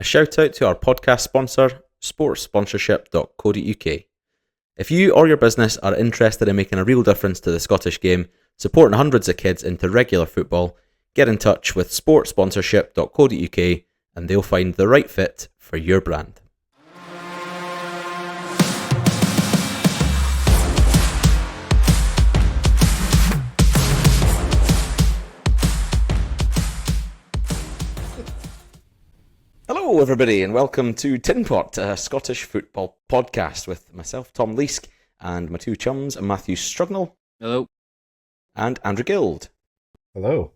A shout out to our podcast sponsor, sportsponsorship.co.uk. If you or your business are interested in making a real difference to the Scottish game, supporting hundreds of kids into regular football, get in touch with sportsponsorship.co.uk and they'll find the right fit for your brand. Hello everybody and welcome to Tinpot, a Scottish football podcast with myself, Tom Leask, and my two chums, Matthew Strugnall. Hello. And Andrew Guild. Hello.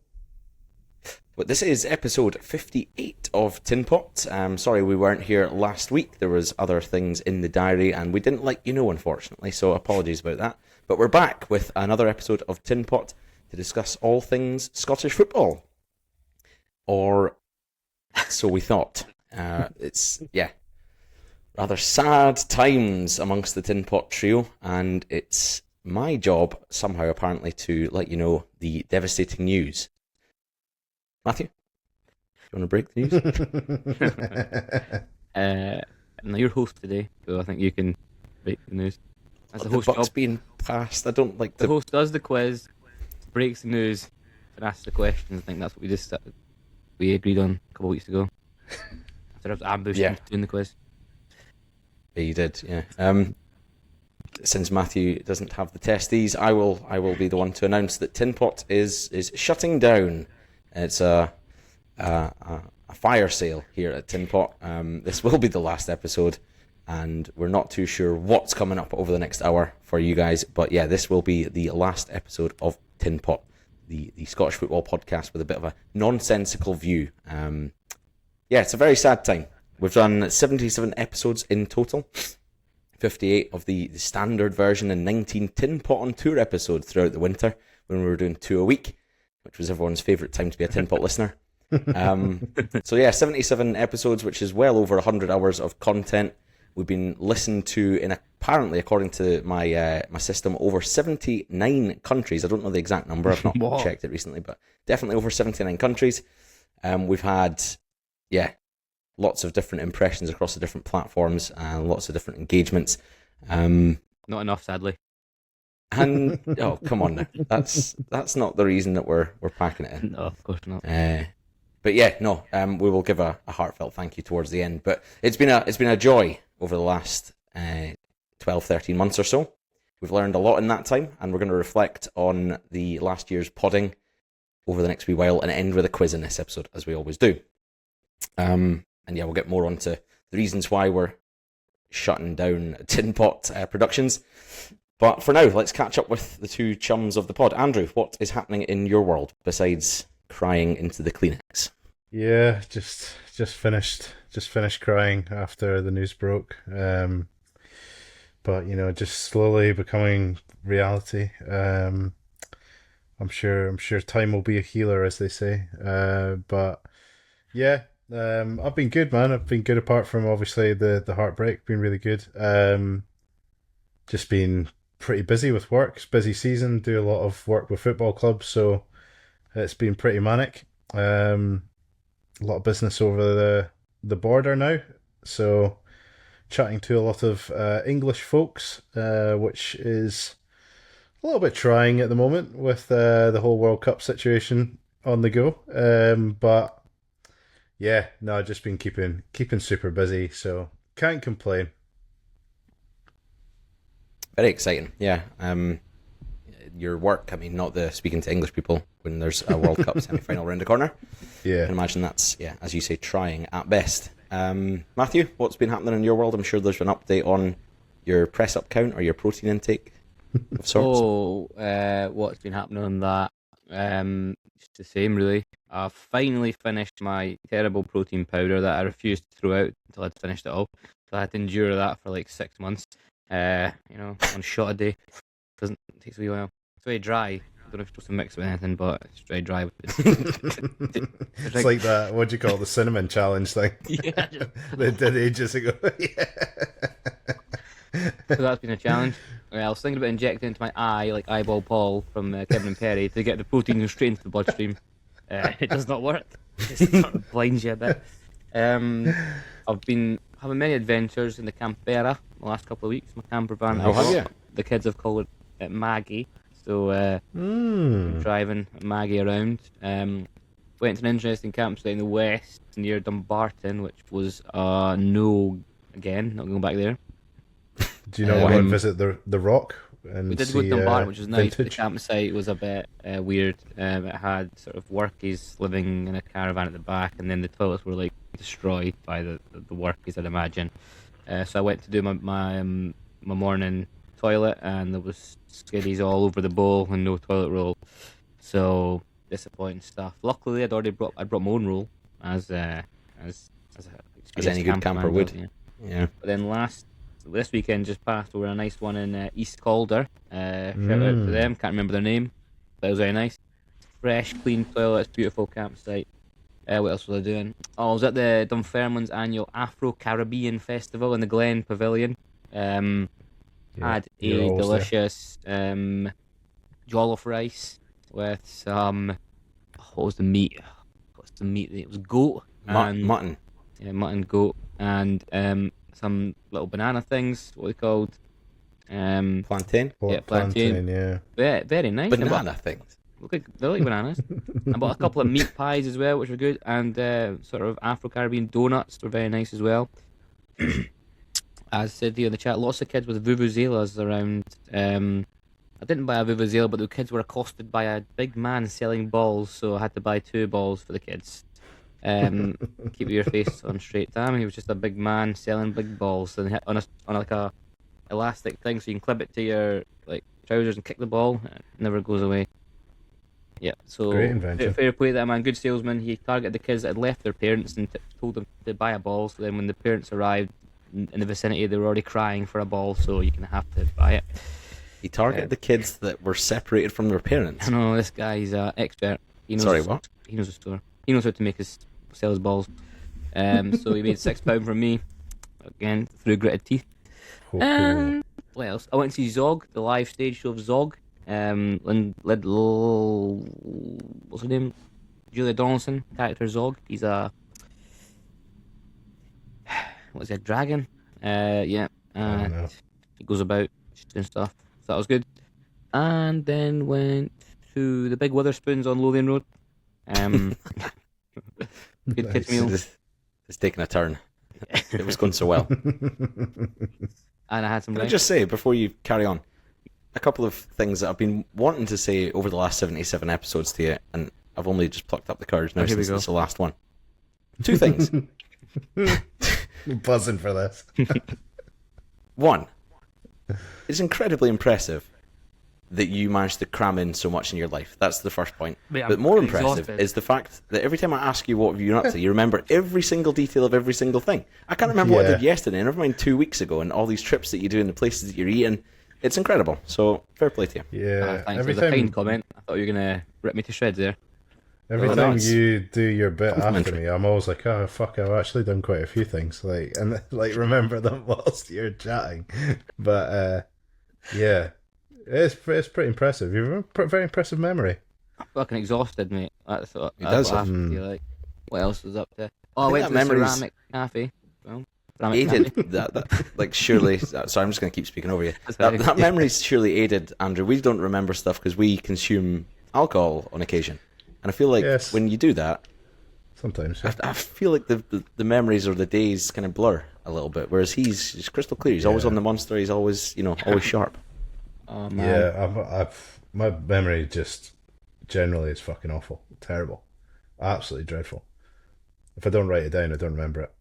But this is episode 58 of Tinpot. Sorry we weren't here last week. There was other things in the diary and we didn't let you know, unfortunately, so apologies about that. But we're back with another episode of Tinpot to discuss all things Scottish football. Or so we thought. It's rather sad times amongst the Tinpot trio, and it's my job, somehow apparently, to let you know the devastating news. Matthew, do you want to break the news? I'm your host today, so I think you can break the news. As the buck's being passed. I don't like the host does the quiz, breaks the news, and asks the questions. I think that's what we agreed on a couple of weeks ago. After I was ambushed doing the quiz. Yeah, you did. Yeah. Since Matthew doesn't have the testes, I will be the one to announce that Tinpot is shutting down. It's a fire sale here at Tinpot. This will be the last episode, and we're not too sure what's coming up over the next hour for you guys. But yeah, this will be the last episode of Tinpot, the Scottish football podcast with a bit of a nonsensical view. Yeah, it's a very sad time. We've done 77 episodes in total, 58 of the standard version and 19 Tinpot on Tour episodes throughout the winter when we were doing 2 a week, which was everyone's favourite time to be a Tinpot listener. So yeah, 77 episodes, which is well over 100 hours of content. We've been listened to in apparently, according to my my system, over 79 countries. I don't know the exact number. I've not checked it recently, but definitely over 79 countries. We've had, lots of different impressions across the different platforms and lots of different engagements. Not enough, sadly. And oh, come on now. That's not the reason that we're packing it in. No, of course not. But yeah, no. We will give a heartfelt thank you towards the end. But it's been a joy over the last 12, 13 months or so. We've learned a lot in that time, and we're going to reflect on the last year's podding over the next wee while and end with a quiz in this episode, as we always do. And yeah, we'll get more onto the reasons why we're shutting down Tinpot Productions. But for now, let's catch up with the two chums of the pod. Andrew, what is happening in your world besides crying into the Kleenex? Yeah, just finished crying after the news broke. But just slowly becoming reality. I'm sure time will be a healer, as they say. But yeah. I've been good, man. I've been good apart from obviously the heartbreak. Been really good. Just been pretty busy with work. It's busy season. Do a lot of work with football clubs, so it's been pretty manic. A lot of business over the border now. So chatting to a lot of English folks, which is a little bit trying at the moment with the whole World Cup situation on the go. But yeah, no, I've just been keeping super busy, so can't complain. Very exciting, yeah. Your work, I mean, not the speaking to English people when there's a World Cup semi-final round the corner. Yeah. I can imagine that's, as you say, trying at best. Matthew, what's been happening in your world? I'm sure there's an update on your press-up count or your protein intake of sorts. What's been happening on that? Just the same, really. I've finally finished my terrible protein powder that I refused to throw out until I'd finished it all. So I had to endure that for like 6 months. On a shot a day. It takes a wee while. It's very dry. I don't know if you're supposed to mix it with anything, but it's very dry. It's like that, what do you call it, the cinnamon challenge thing? Yeah. They did ages ago. Yeah. So that's been a challenge. I was thinking about injecting into my eye, like Eyeball Paul from Kevin and Perry, to get the protein straight into the bloodstream. It does not work. It sort of blinds you a bit. I've been having many adventures in the Campera the last couple of weeks. My camper van. Oh, have you? The kids have called it Maggie. So been driving Maggie around. Went to an interesting campsite in the west near Dumbarton, which was no again. Not going back there. Do you know why visit the Rock? And we did go to Dumbarton, which was nice. vintage? The campsite was a bit weird. It had sort of workies living in a caravan at the back, and then the toilets were like destroyed by the workies, I'd imagine. So I went to do my morning toilet, and there was skiddies all over the bowl and no toilet roll. So disappointing stuff. Luckily, I brought my own roll as any good camper would. Yeah. But then this weekend just passed, we were a nice one in East Calder. Shout out to them. Can't remember their name, but it was very nice. Fresh, clean toilets, beautiful campsite. What else was I doing? Oh, I was at the Dunfermline's annual Afro-Caribbean Festival in the Glen Pavilion. Had a delicious jollof rice with some. What was the meat? What's the meat? It was goat. Mutton. Yeah, mutton, goat, and some little banana things. What are they called? Plantain. Yeah, plantain. Yeah. Very nice. Banana things. They look like bananas. I bought a couple of meat pies as well, which were good, and sort of Afro-Caribbean donuts were very nice as well. As said here in the chat, lots of kids with vuvuzelas around. I didn't buy a vuvuzela, but the kids were accosted by a big man selling balls, so I had to buy 2 balls for the kids. Keep your face on straight. Damn, he was just a big man selling big balls and on like a elastic thing, so you can clip it to your like trousers and kick the ball. It never goes away. Yeah, so Great invention. fair play to that man. Good salesman. He targeted the kids that had left their parents and told them to buy a ball. So then when the parents arrived in the vicinity, they were already crying for a ball. So you can have to buy it. He targeted the kids that were separated from their parents. I know this guy's an expert. He knows Sorry, what? He knows the store. He knows how to sell his balls. So he made £6 from me again through gritted teeth. Oh, And what else? I went to see Zog, the live stage show of Zog. What's her name? Julia Donaldson, character Zog. He's a dragon? Yeah. I don't know. He goes about doing stuff. So that was good. And then went to the Big Witherspoons on Lothian Road. Good kids meal. It's taken a turn. It was going so well. And I had some Can I rice. just say, before you carry on, a couple of things that I've been wanting to say over the last 77 episodes to you, and I've only just plucked up the courage now Here we since go. it's the last one. 2 things. I'm buzzing for this. 1, it's incredibly impressive that you managed to cram in so much in your life. That's the first point. Mate, I'm but more impressive exhausted. is the fact that every time I ask you what have you been up to, you remember every single detail of every single thing. I can't remember what I did yesterday, never mind 2 weeks ago, and all these trips that you do and the places that you're eating. It's incredible. So, fair play to you. Yeah. Thanks. Every It was a kind time, comment. I thought you were going to rip me to shreds there. every Oh, time nice. you do your bit after Complimentary. me, I'm always like, oh fuck, I've actually done quite a few things. And remember them whilst you're chatting. But yeah, it's pretty impressive. You have a very impressive memory. I'm fucking exhausted, mate. That's what It does I have have. to feel like. What else was up there? Oh, I think went that to the memory's ceramic cafe. Well, ceramic cafe. Aided that like surely. Sorry, I'm just going to keep speaking over you. That's That, right. that memory's surely aided, Andrew. We don't remember stuff because we consume alcohol on occasion, and I feel like Yes. when you do that, Sometimes. Yeah. I feel like the memories or the days kind of blur a little bit. Whereas he's crystal clear. He's always Yeah. on the monster. He's always always sharp. Oh, man. Yeah, my memory just generally is fucking awful, terrible, absolutely dreadful. If I don't write it down, I don't remember it.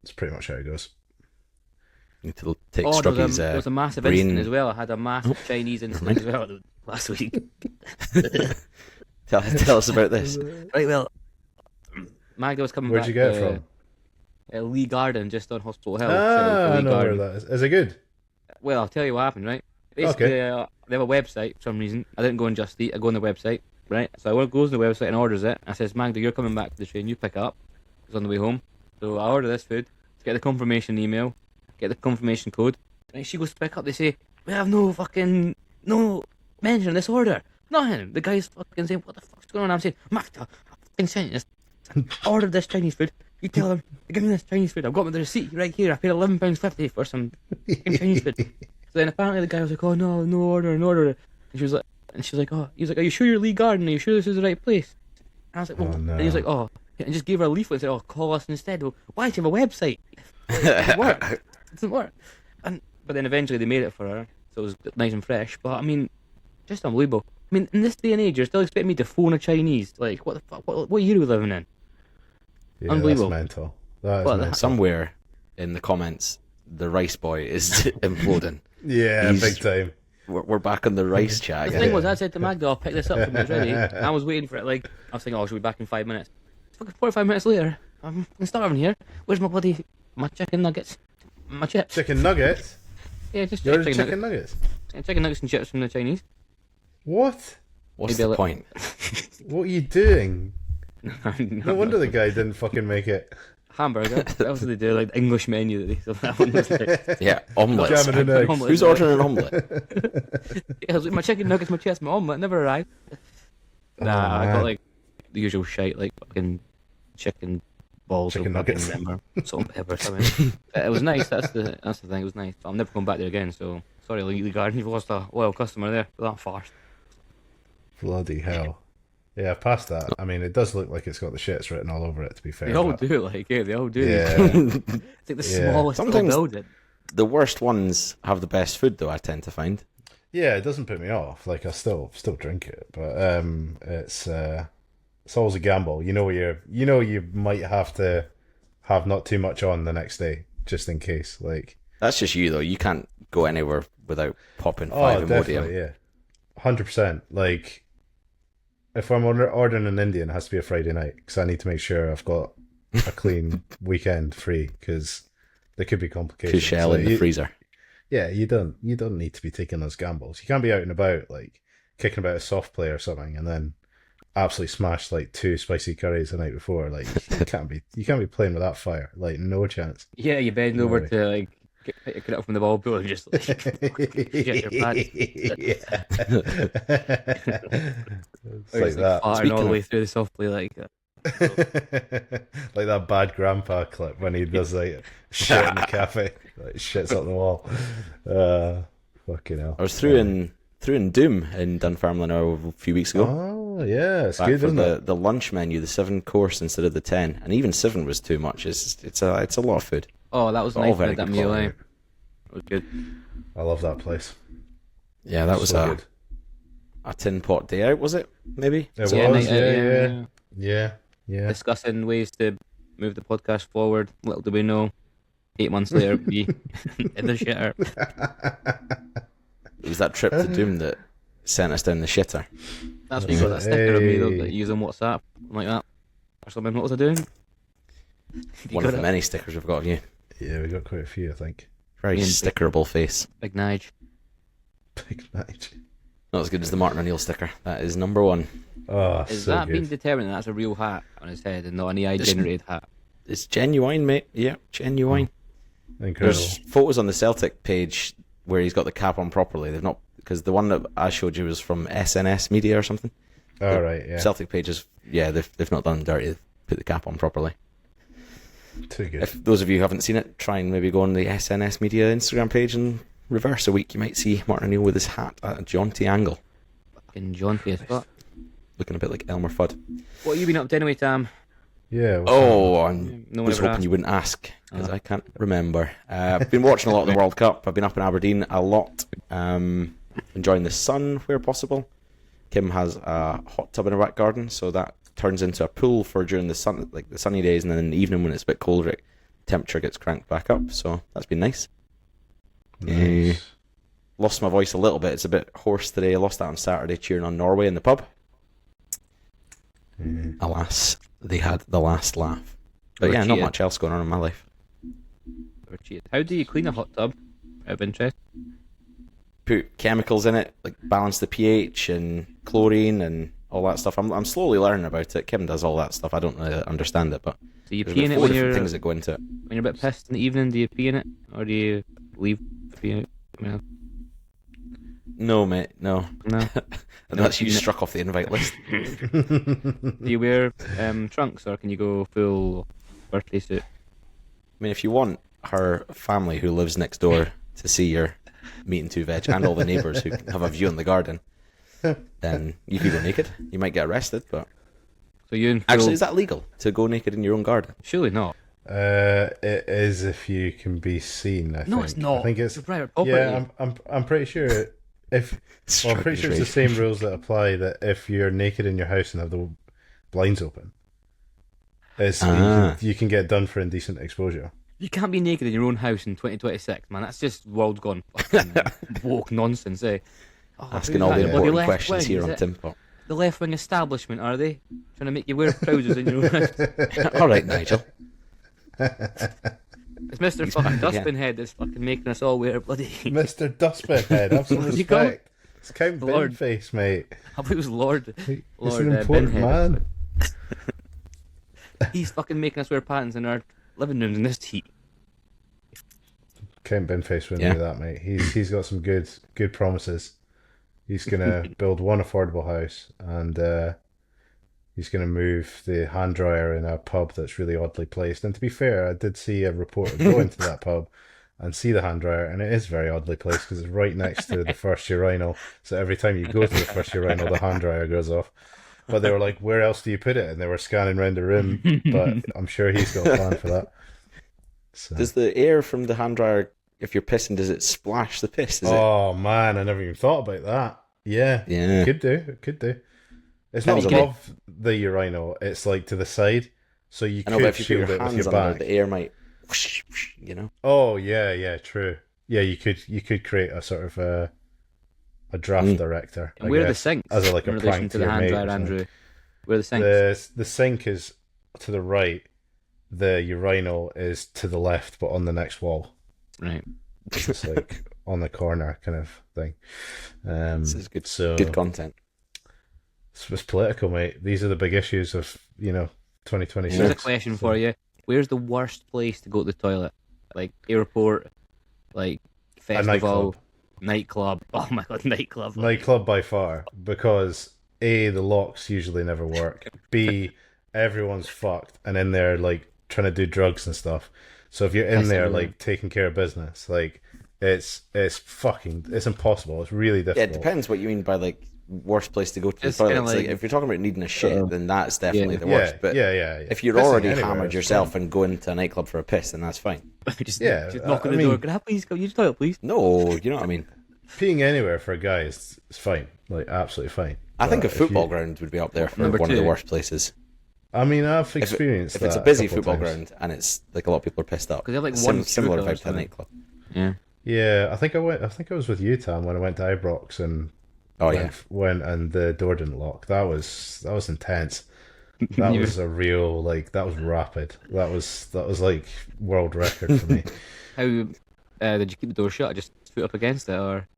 It's pretty much how it goes. You need to take Oh, Struggy's there was a massive brain. incident as well. I had a massive Chinese incident as well last week. Tell us about this. Right, well, Magda was coming Where'd back you get it from? Lee Garden, just on Hospital Hill. Shout out to I Lee know Garden. where that is. Is it good? Well, I'll tell you what happened, right? Basically, Okay. they have a website for some reason. I didn't go on Just Eat. I go on the website, right? So I goes on the website and orders it. I says, Magda, you're coming back to the train. You pick up. It's on the way home. So I order this food. Get the confirmation email. Get the confirmation code. And she goes to pick up. They say, we have no mention of this order. Nothing. The guy's fucking saying, what the fuck's going on? I'm saying, Magda, I fucking sent you this. I ordered this Chinese food. You tell him, give me this Chinese food. I've got the receipt right here. I paid £11.50 for some fucking Chinese food. So then apparently the guy was like, oh no, no order, no order. And she was like, oh, he was like, are you sure you're Lee Garden? Are you sure this is the right place? And I was like, well, no. and he was like, oh, and just gave her a leaflet and said, oh, call us instead. Well, why do you have a website? Like, it doesn't work. It doesn't work. But then eventually they made it for her, so it was nice and fresh. But I mean, just unbelievable. I mean, in this day and age, you're still expecting me to phone a Chinese. Like, what the fuck? What year are we living in? Yeah, Unbelievable. That's mental. That is Well, mental. Somewhere in the comments, the rice boy is imploding. Yeah, big time. We're back on the rice chat The again. thing was, I said to Magda, I'll pick this up when it's ready. I was waiting for it, like, I was thinking, oh, she'll be back in 5 minutes. Fucking 45 minutes later, I'm starving here. Where's my chicken nuggets? My chips? Chicken nuggets? Yeah, just You're chicken nuggets? Yeah, chicken nuggets and chips from the Chinese. What? What's Maybe the point? What are you doing? No No wonder the guy didn't fucking make it. Hamburger. What else do they do? Like the English menu that they so that one was like, Yeah, omelets. Jam it in eggs. Omelette. Who's ordering an omelette? yeah, I was like, my chicken nuggets, my chips, my omelette never arrived. Nah, I man. got like the usual shite, like fucking chicken balls, Chicken or fucking nuggets. remember, salt and pepper or something. It was nice. That's the thing. It was nice. But I'm never going back there again. So sorry, Lee Garden, you've lost a loyal customer there for that farce. Bloody hell. Yeah, past that. I mean, it does look like it's got the shits written all over it, to be fair. They all but- do, like, yeah, they all do. Yeah. It's like the Yeah. smallest little Sometimes- building. The worst ones have the best food, though, I tend to find. Yeah, it doesn't put me off. Like, I still drink it, but it's always a gamble. You know you might have to have not too much on the next day, just in case. Like, That's just you, though. You can't go anywhere without popping oh, 5 Imodium. definitely, yeah, 100%. Like, if I'm ordering an Indian, it has to be a Friday night because I need to make sure I've got a clean weekend free because there could be complications. Two shell Like, in the freezer. Yeah, you don't need to be taking those gambles. You can't be out and about like kicking about a soft play or something and then absolutely smash like 2 spicy curries the night before. Like you can't be playing with that fire. Like no chance. Yeah, you bend No over way. to like pick it up from the ball pool and just like shit your pants. Yeah. It's Or like just, that. farting all Speaking the of- way through the soft play like Like that bad grandpa clip when he does like shit in the cafe, like shits up the wall. Fucking hell. I was through in Doom in Dunfermline a few weeks ago. Oh yeah, it's Back good, for isn't it? the lunch menu, the 7 course instead of the 10, and even 7 was too much. It's a lot of food. oh, that was All nice. very That good meal, quality. It was good. I love that place. Yeah, that was So good. a tin pot day out, was it? Maybe. It Yeah, was, night out, yeah. Yeah. Discussing ways to move the podcast forward. Little do we know, 8 months later, we in the shitter. It was that trip to Doom that sent us down the shitter. That's when you got that sticker of me though, Hey. that you use on WhatsApp, something like that. Or something. What was I doing? You One of got the it. many stickers we've got of you. Yeah, we got quite a few, I think. Very Ian, stickerable face. Big Nige. Big night. Not as good as the Martin O'Neill sticker. That is number 1. Oh, Is so that being good. determined that that's a real hat on his head and not an AI generated hat? It's genuine, mate. Yeah, genuine. Incredible. There's photos on the Celtic page where he's got the cap on properly. They've not, because the one that I showed you was from SNS Media or something. All right, yeah. Celtic pages, yeah, they've not done dirty. They've put the cap on properly. Too good. If those of you who haven't seen it, try and maybe go on the SNS Media Instagram page and reverse a week. You might see Martin O'Neill with his hat at a jaunty angle, Fucking jaunty as fuck. looking a bit like Elmer Fudd. What have you been up to anyway, Tam? Yeah. what's Oh, I No one was ever hoping asked. you wouldn't ask because I can't remember. I've been watching a lot of the World Cup. I've been up in Aberdeen a lot, enjoying the sun where possible. Kim has a hot tub in her back garden, so that turns into a pool for during the sun, like the sunny days, and then in the evening when it's a bit colder, temperature gets cranked back up. So that's been nice. Nice. Lost my voice a little bit. It's a bit hoarse today. I lost that on Saturday cheering on Norway in the pub. Alas, they had the last laugh. But yeah, not Cheated. much else going on in my life. Or cheated. How do you clean a hot tub? Out of interest. Put chemicals in it, like balance the pH and chlorine and all that stuff. I'm slowly learning about it. Kim does all that stuff. I don't really understand it, but Do you there's pee in about it 4 when different you're things that go into it. when you're a bit pissed in the evening? Do you pee in it, or do you leave the pee in it? No. No, mate, no. No. Unless you struck off the invite list. Do you wear trunks, or can you go full birthday suit. I mean, if you want her family who lives next door to see your meat and two veg, and all the neighbours who have a view on the garden, then you could go naked. You might get arrested, but So you and actually, is that legal to go naked in your own garden? surely not. It is if you can be seen. I No, think. it's not. I think it's It's private property. yeah. I'm pretty sure if well, I'm pretty sure it's the same rules that apply that if you're naked in your house and have the blinds open, you can get done for indecent exposure. You can't be naked in your own house in 2026, man. That's just world gone fucking woke nonsense, eh? Oh, Asking who's all that? the Bloody important left questions wing, here is on it? Tinpot. The left wing establishment, are they? Trying to make you wear trousers in your own house? All right, Nigel. It's Mr. fucking Dustbin Head that's fucking making us all wear bloody. Mr. Dustbin Head, have some What do you call respect. It's Count Lord. Binface, mate. I thought it was Lord. He's Lord an important Binhead. man. He's fucking making us wear pants in our living rooms in this heat. Count Binface wouldn't Yeah. do that, mate. He's got some good promises. He's gonna build one affordable house, and he's gonna move the hand dryer in a pub that's really oddly placed. And to be fair, I did see a reporter go into that pub and see the hand dryer, and it is very oddly placed because it's right next to the first urinal. So every time you go to the first urinal, the hand dryer goes off. But they were like, "Where else do you put it?" And they were scanning around the room. But I'm sure he's got a plan for that. So. Does the air from the hand dryer, if you're pissing, does it splash the piss? Oh man, I never even thought about that. Yeah, Yeah. could do. It could do. It's Depends not on above the urinal. It's like to the side, so you I know, but could if you put shield your it with hands your on back. it, the air might, whoosh, whoosh, you know. Oh yeah, true. Yeah, you could create a sort of a draft director. And I where are the guess, sinks as like a in relation prank to to the your hand mate dryer, or something. Andrew? Where are the sinks? The sink is to the right. The urinal is to the left, but on the next wall. Right. It's like on the corner kind of thing. This is good, So good content. it's political, mate. These are the big issues of 2026. Here's a question for you. Where's the worst place to go to the toilet? Like airport, like festival, nightclub. Oh my god, nightclub. Nightclub by far, because A, the locks usually never work. B, everyone's fucked and in there like trying to do drugs and stuff. So if you're in there like taking care of business, like it's impossible. It's really difficult. Yeah, it depends what you mean by like worst place to go to the It's toilet. kinda It's like, like- if you're talking about needing a shit, then that's definitely the Yeah, worst. But yeah. if you're Pissing already anywhere hammered is yourself and going to a nightclub for a piss, then that's fine. just Yeah, knock on I the door. mean- Can I please go use the toilet, please? No, you know what I mean. Peeing anywhere for a guy is fine, like absolutely fine. I think a But if football you- ground would be up there for Number one of the two. worst places. I mean, I've experienced If it's a that busy couple of football times. ground and it's like a lot of people are pissed up, 'Cause they have, like, it's one similar cubicle or vibe to a something. nightclub. Yeah. Yeah, I think I was with you, Tom, when I went to Ibrox and Oh yeah, went and the door didn't lock. That was intense. That Yeah. was a real that was rapid. That was like world record for me. How did you keep the door shut? Just foot up against it, or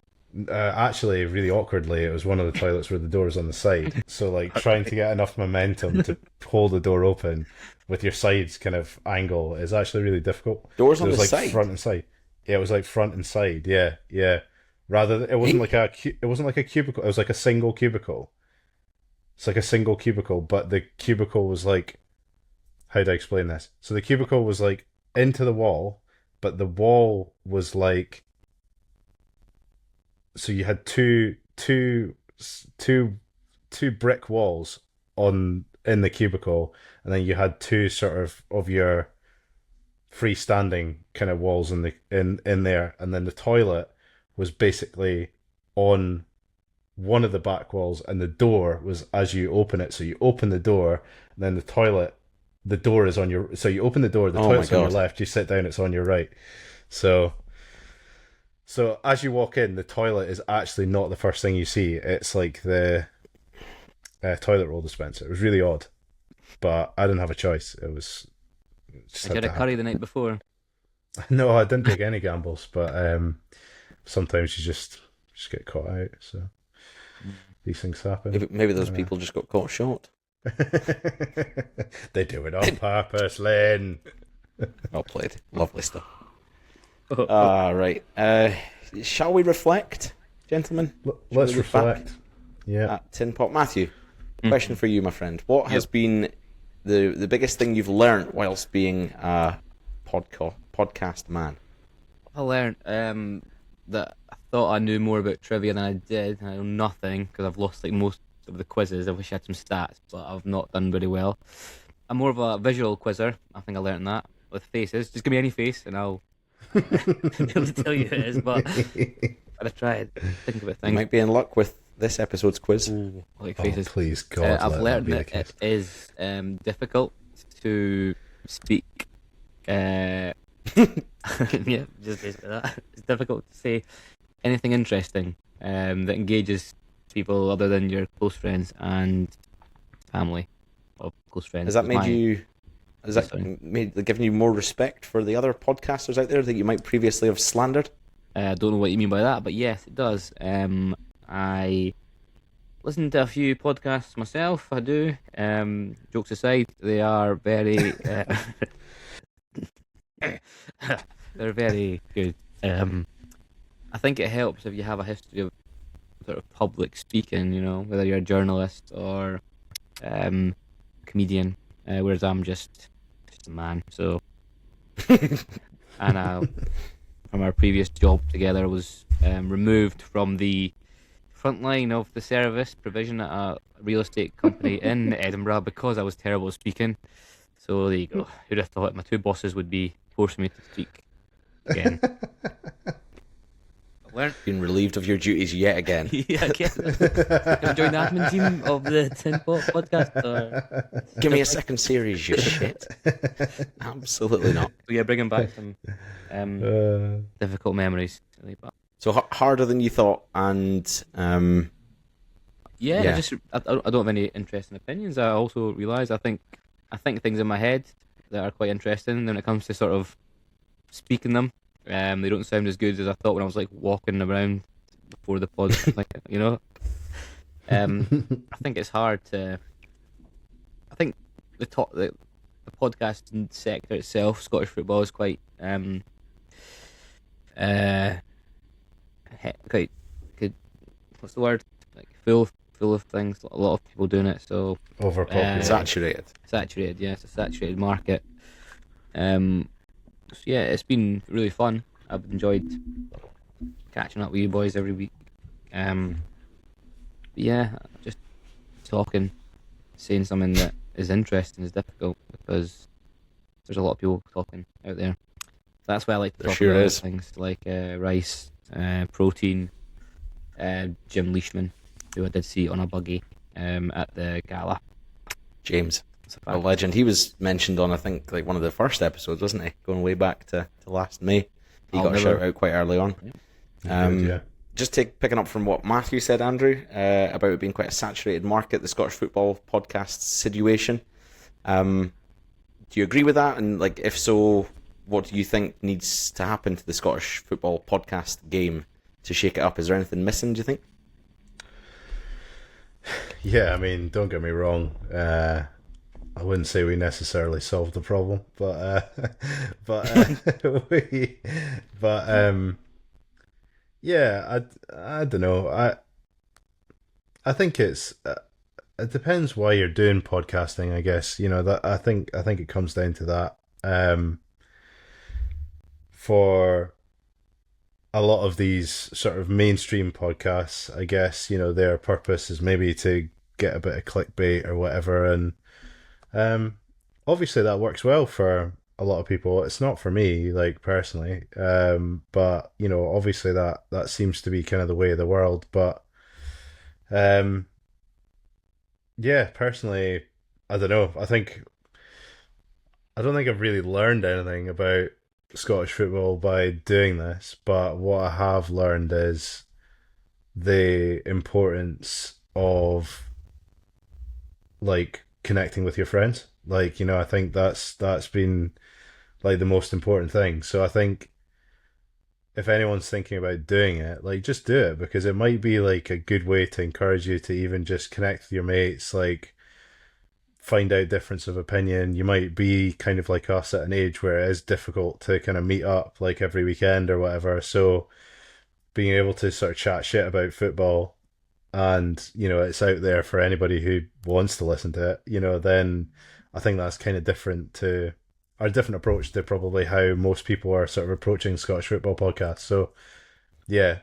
Actually, really awkwardly, it was one of the toilets where the door is on the side. So like trying to get enough momentum to hold the door open with your sides kind of angle is actually really difficult. Doors on It was the like side? front and side. Yeah, it was like front and side. Yeah. Rather, it wasn't like a cubicle. It was like a single cubicle. It's like a single cubicle, but the cubicle was like, how do I explain this? So the cubicle was like into the wall, but the wall was like, so you had two brick walls in the cubicle, and then you had two sort of your freestanding kind of walls in there, and then the toilet was basically on one of the back walls, and the door was as you open it. So you open the door, and then the door is on your. So you open the door, the Oh my toilet's on your God. left. You sit down, it's on your right. So as you walk in, the toilet is actually not the first thing you see. It's like the toilet roll dispenser. It was really odd, but I didn't have a choice. It was. Just did you had a to curry the night before? No, I didn't take any gambles, but sometimes you just get caught out. So these things happen. maybe those people just got caught short. They do it on purpose, Lynn. Well played, lovely stuff. Right, shall we reflect, gentlemen? Let's we look back reflect. Yeah. At Tinpot, Matthew. Question for you, my friend. What has been the biggest thing you've learnt whilst being a podcast man? I learned that I thought I knew more about trivia than I did. I know nothing because I've lost like most of the quizzes. I wish I had some stats, but I've not done very well. I'm more of a visual quizzer. I think I learned that with faces. Just give me any face and I'll be able to tell you who it is. But I've tried think about You things might be in luck with this episode's quiz. like Oh, faces. please, God, I've let learned that be that the it is difficult to speak. Yeah, just basically that. It's difficult to say anything interesting that engages people other than your close friends and family or close friends. Has that made My- you? Has that Sorry. given you more respect for the other podcasters out there that you might previously have slandered? I don't know what you mean by that, but yes, it does. I listen to a few podcasts myself. I do. Jokes aside, they are very. They're very good. I think it helps if you have a history of sort of public speaking. You know, whether you're a journalist or comedian. Whereas I'm just a man. So, and from our previous job together, I was removed from the front line of the service provision at a real estate company in Edinburgh because I was terrible at speaking. So there you go. Who'd have thought my two bosses would be forcing me to speak again? I've learned. Been relieved of your duties yet again. Yeah, I guess. Can I join the admin team of the Tinpot podcast? Or... Give me a second series, you shit. Absolutely not. So yeah, bringing back some difficult memories. Really, but So harder than you thought, and yeah, Yeah. I don't have any interesting opinions. I also realise I think things in my head that are quite interesting when it comes to sort of speaking them. They don't sound as good as I thought when I was like walking around before the pod. Like, you know, I think it's hard to. I think the podcast sector itself, Scottish football, is quite quite good. What's the word? Like full of things. A lot of people doing it. So overpopulated. saturated. saturated. Yeah, it's a saturated market. So yeah, it's been really fun. I've enjoyed catching up with you boys every week. Yeah, just talking, saying something that is interesting is difficult because there's a lot of people talking out there. That's why I like to There talk sure about other is. things like rice, protein, Jim Leishman, who I did see on a buggy at the gala. James, It's a a fact. legend. He was mentioned on, I think, like one of the first episodes, wasn't he? Going way back to last May. He I'll got a never- shout out quite early on. Yeah. Just picking up from what Matthew said, Andrew, about it being quite a saturated market, the Scottish football podcast situation. Do you agree with that? And like, if so, what do you think needs to happen to the Scottish football podcast game to shake it up? Is there anything missing, do you think? Yeah, I mean, don't get me wrong. I wouldn't say we necessarily solved the problem, but yeah, I don't know. I think it depends why you're doing podcasting. I guess that I think it comes down to that. For a lot of these sort of mainstream podcasts, I guess, their purpose is maybe to get a bit of clickbait or whatever. And obviously that works well for a lot of people. It's not for me, like personally. But obviously that seems to be kind of the way of the world. But yeah, personally, I don't know. I don't think I've really learned anything about Scottish football by doing this, but what I have learned is the importance of like connecting with your friends. Like, I think that's been like the most important thing. So I think if anyone's thinking about doing it, like just do it, because it might be like a good way to encourage you to even just connect with your mates, like find out difference of opinion. You might be kind of like us at an age where it is difficult to kind of meet up like every weekend or whatever. So being able to sort of chat shit about football, and it's out there for anybody who wants to listen to it, then I think that's kind of different to, or a different approach to probably how most people are sort of approaching Scottish football podcasts. So yeah,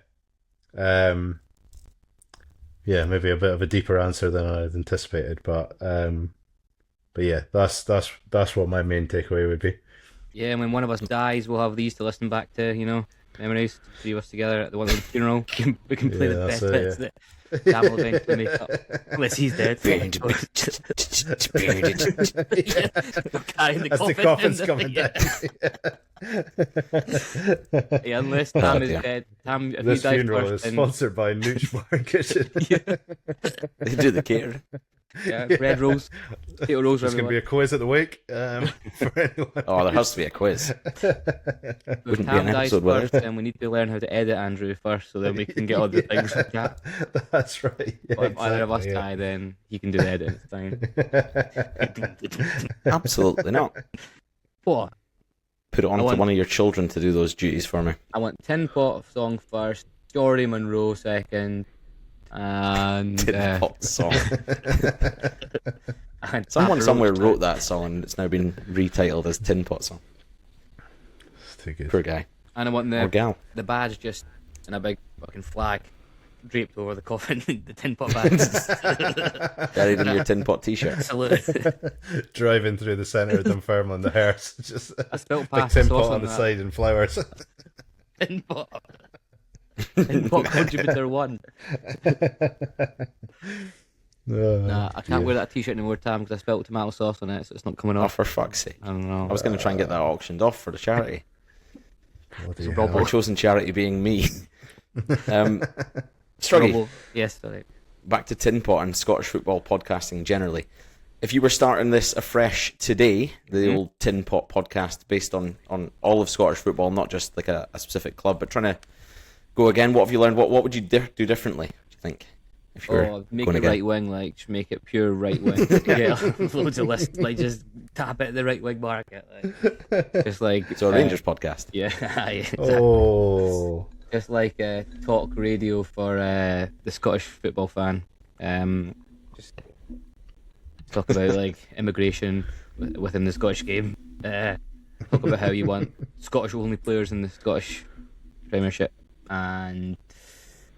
yeah, maybe a bit of a deeper answer than I had anticipated, but yeah, that's what my main takeaway would be. Yeah, and when one of us dies, we'll have these to listen back to, you know, memories, three of us together at the one at the funeral. We can play Yeah, the that's best it, bits yeah. that Sam will eventually make up. Unless he's dead. Buried. Buried. We're carrying the As the coffin coffin's in coming yeah. down. Yeah, unless Oh, Tam is dear. dead. Tam, if This he dies funeral first, is then sponsored by Nooch Bar and Kitchen. They do the catering. yeah, red rolls, potato rolls for There's going to be everyone. a quiz at the wake for anyone. Oh, there has to be a quiz. If Wouldn't be Tam an dies episode, would first, it? then we need to learn how to edit Andrew first, so then we can get all the things like that. That's right. Yeah, But if either of us exactly, die, then he can do the editing. It's fine. Absolutely not. What? Put it on to want- one of your children to do those duties for me. I want Tinpot song first, Geordie Monroe second, and Tin Pot song. and Someone Papa somewhere Roach. wrote that song and it's now been retitled as Tin Pot song. It's too good. Poor guy. And I want Or gal. the badge just in a big fucking flag draped over the coffin, the Tinpot badge. Buried in your Tin Pot t-shirt. Salute. Driving through the centre of Dunfermline, the hearse, just I spelt big past the tin sauce pot on the that. side and flowers. Tinpot. Tinpot contributor 1. Nah, I can't wear that t-shirt anymore, Tam, because I spelt tomato sauce on it, so it's not coming Oh, off. for fuck's sake. I don't know. I was going to try and get that auctioned off for the charity. Bloody Rob- hell. Our chosen charity being me. Struggy, Trouble. Yes, sorry. back to Tin Pot and Scottish football podcasting generally. If you were starting this afresh today, the old Tin Pot podcast based on all of Scottish football, not just like a specific club, but trying to go again, what have you learned? What would you do differently, do you think? If you were Make going it again? right wing, like just make it pure right wing. Yeah, loads of lists, like just tap it at the right wing market, like just like So a Rangers podcast. Yeah, exactly. Oh, Just like talk radio for the Scottish football fan. Just talk about like immigration within the Scottish game. Talk about how you want Scottish only players in the Scottish Premiership. And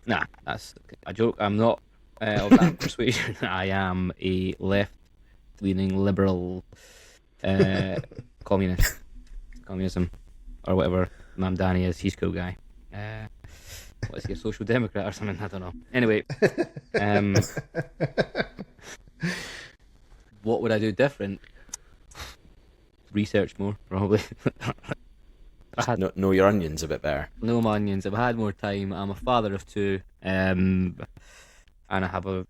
nah, that's a joke. I'm not of that persuasion. I am a left-leaning liberal communism or whatever Mam Danny is. He's a cool guy. What is he, a social democrat or something? I don't know. Anyway, what would I do different? Research more, probably. I had Know your onions a bit better. no onions. If I had more time, I'm a father of 2, and I have a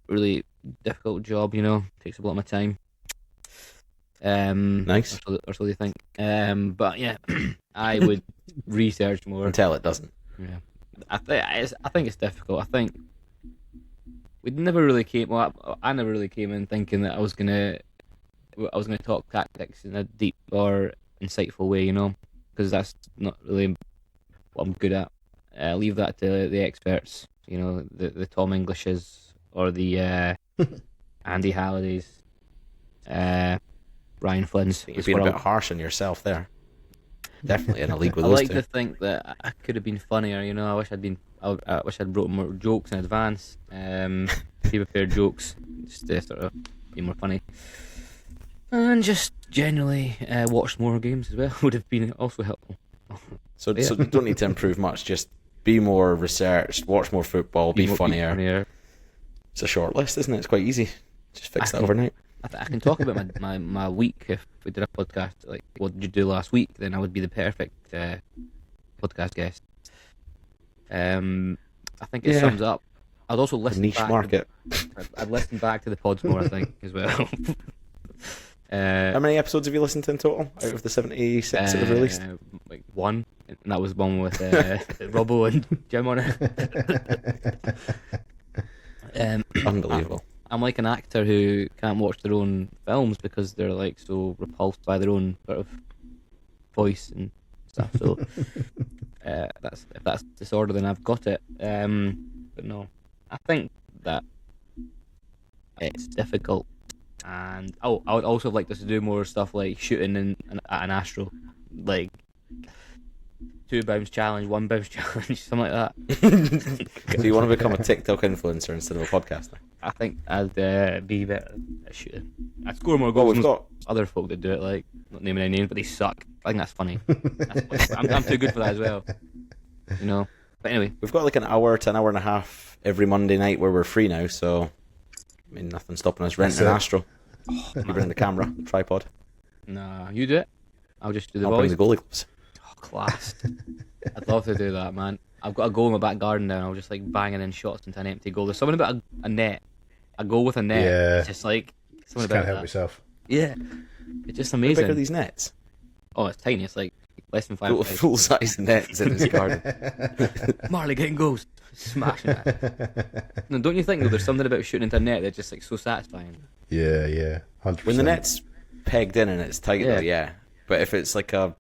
really difficult job. You know, takes up a lot of my time. Nice. Or so they think. But yeah, I would research more. Until it doesn't. Yeah, I think it's difficult. I think we never really came. Well, I never really came in thinking that I was gonna talk tactics in a deep or insightful way. You know, because that's not really what I'm good at. Leave that to the experts. You know, the Tom Englishes or the Andy Hallidays, Ryan Flynn's. You've been a bit harsh on yourself there. Definitely in a league with I those like two. to think that I could have been funnier. You know, I wish I'd brought more jokes in advance. Pre-prepared jokes, just to sort of be more funny, and just generally watch more games as well would have been also helpful. So Yeah. you don't need to improve much. Just be more researched, watch more football, be funnier. It's a short list, isn't it? It's quite easy. Just fix that overnight. I can talk about my week if we did a podcast. Like, what did you do last week? Then I would be the perfect podcast guest. I think it Yeah. sums up. I'd also listen Niche back. market. I'd listen back to the pods more, I think, as well. How many episodes have you listened to in total out of the 76 that have released? Like 1, and that was one with Robbo and Jim on it. Unbelievable. I'm like an actor who can't watch their own films because they're like so repulsed by their own sort of voice and stuff. So if that's disorder, then I've got it. But no, I think that it's difficult And I would also like us to do more stuff like shooting at an astro, like 2 bounce challenge, 1 bounce challenge, something like that. Do you want to become a TikTok influencer instead of a podcaster? I think I'd be better at shooting. I'd score more Well, goals we've than got other folk that do it, like, not naming any names, but they suck. I think that's funny. I'm too good for that as well. You know? But anyway. we've got like an hour to an hour and a half every Monday night where we're free now, so I mean nothing's stopping us renting an Astro. You bring the camera, the tripod. Nah, you do it. I'll just do the I'll bring voice. the goalie gloves. Oh, class. I'd love to do that, man. I've got a goal in my back garden now, and I'll just like banging in shots into an empty goal. There's something about a net. A goal with a net. Yeah. It's just like something Just about can't help that. yourself. Yeah. It's just How big are amazing. these nets? Oh, it's tiny. It's like less than 5 feet. Full size nets in his garden. Marley getting goals. Smashing it. No, don't you think though, there's something about shooting into a net that's just like so satisfying? Yeah, 100%. When the net's pegged in and it's tight, Yeah. though, yeah. But if it's like a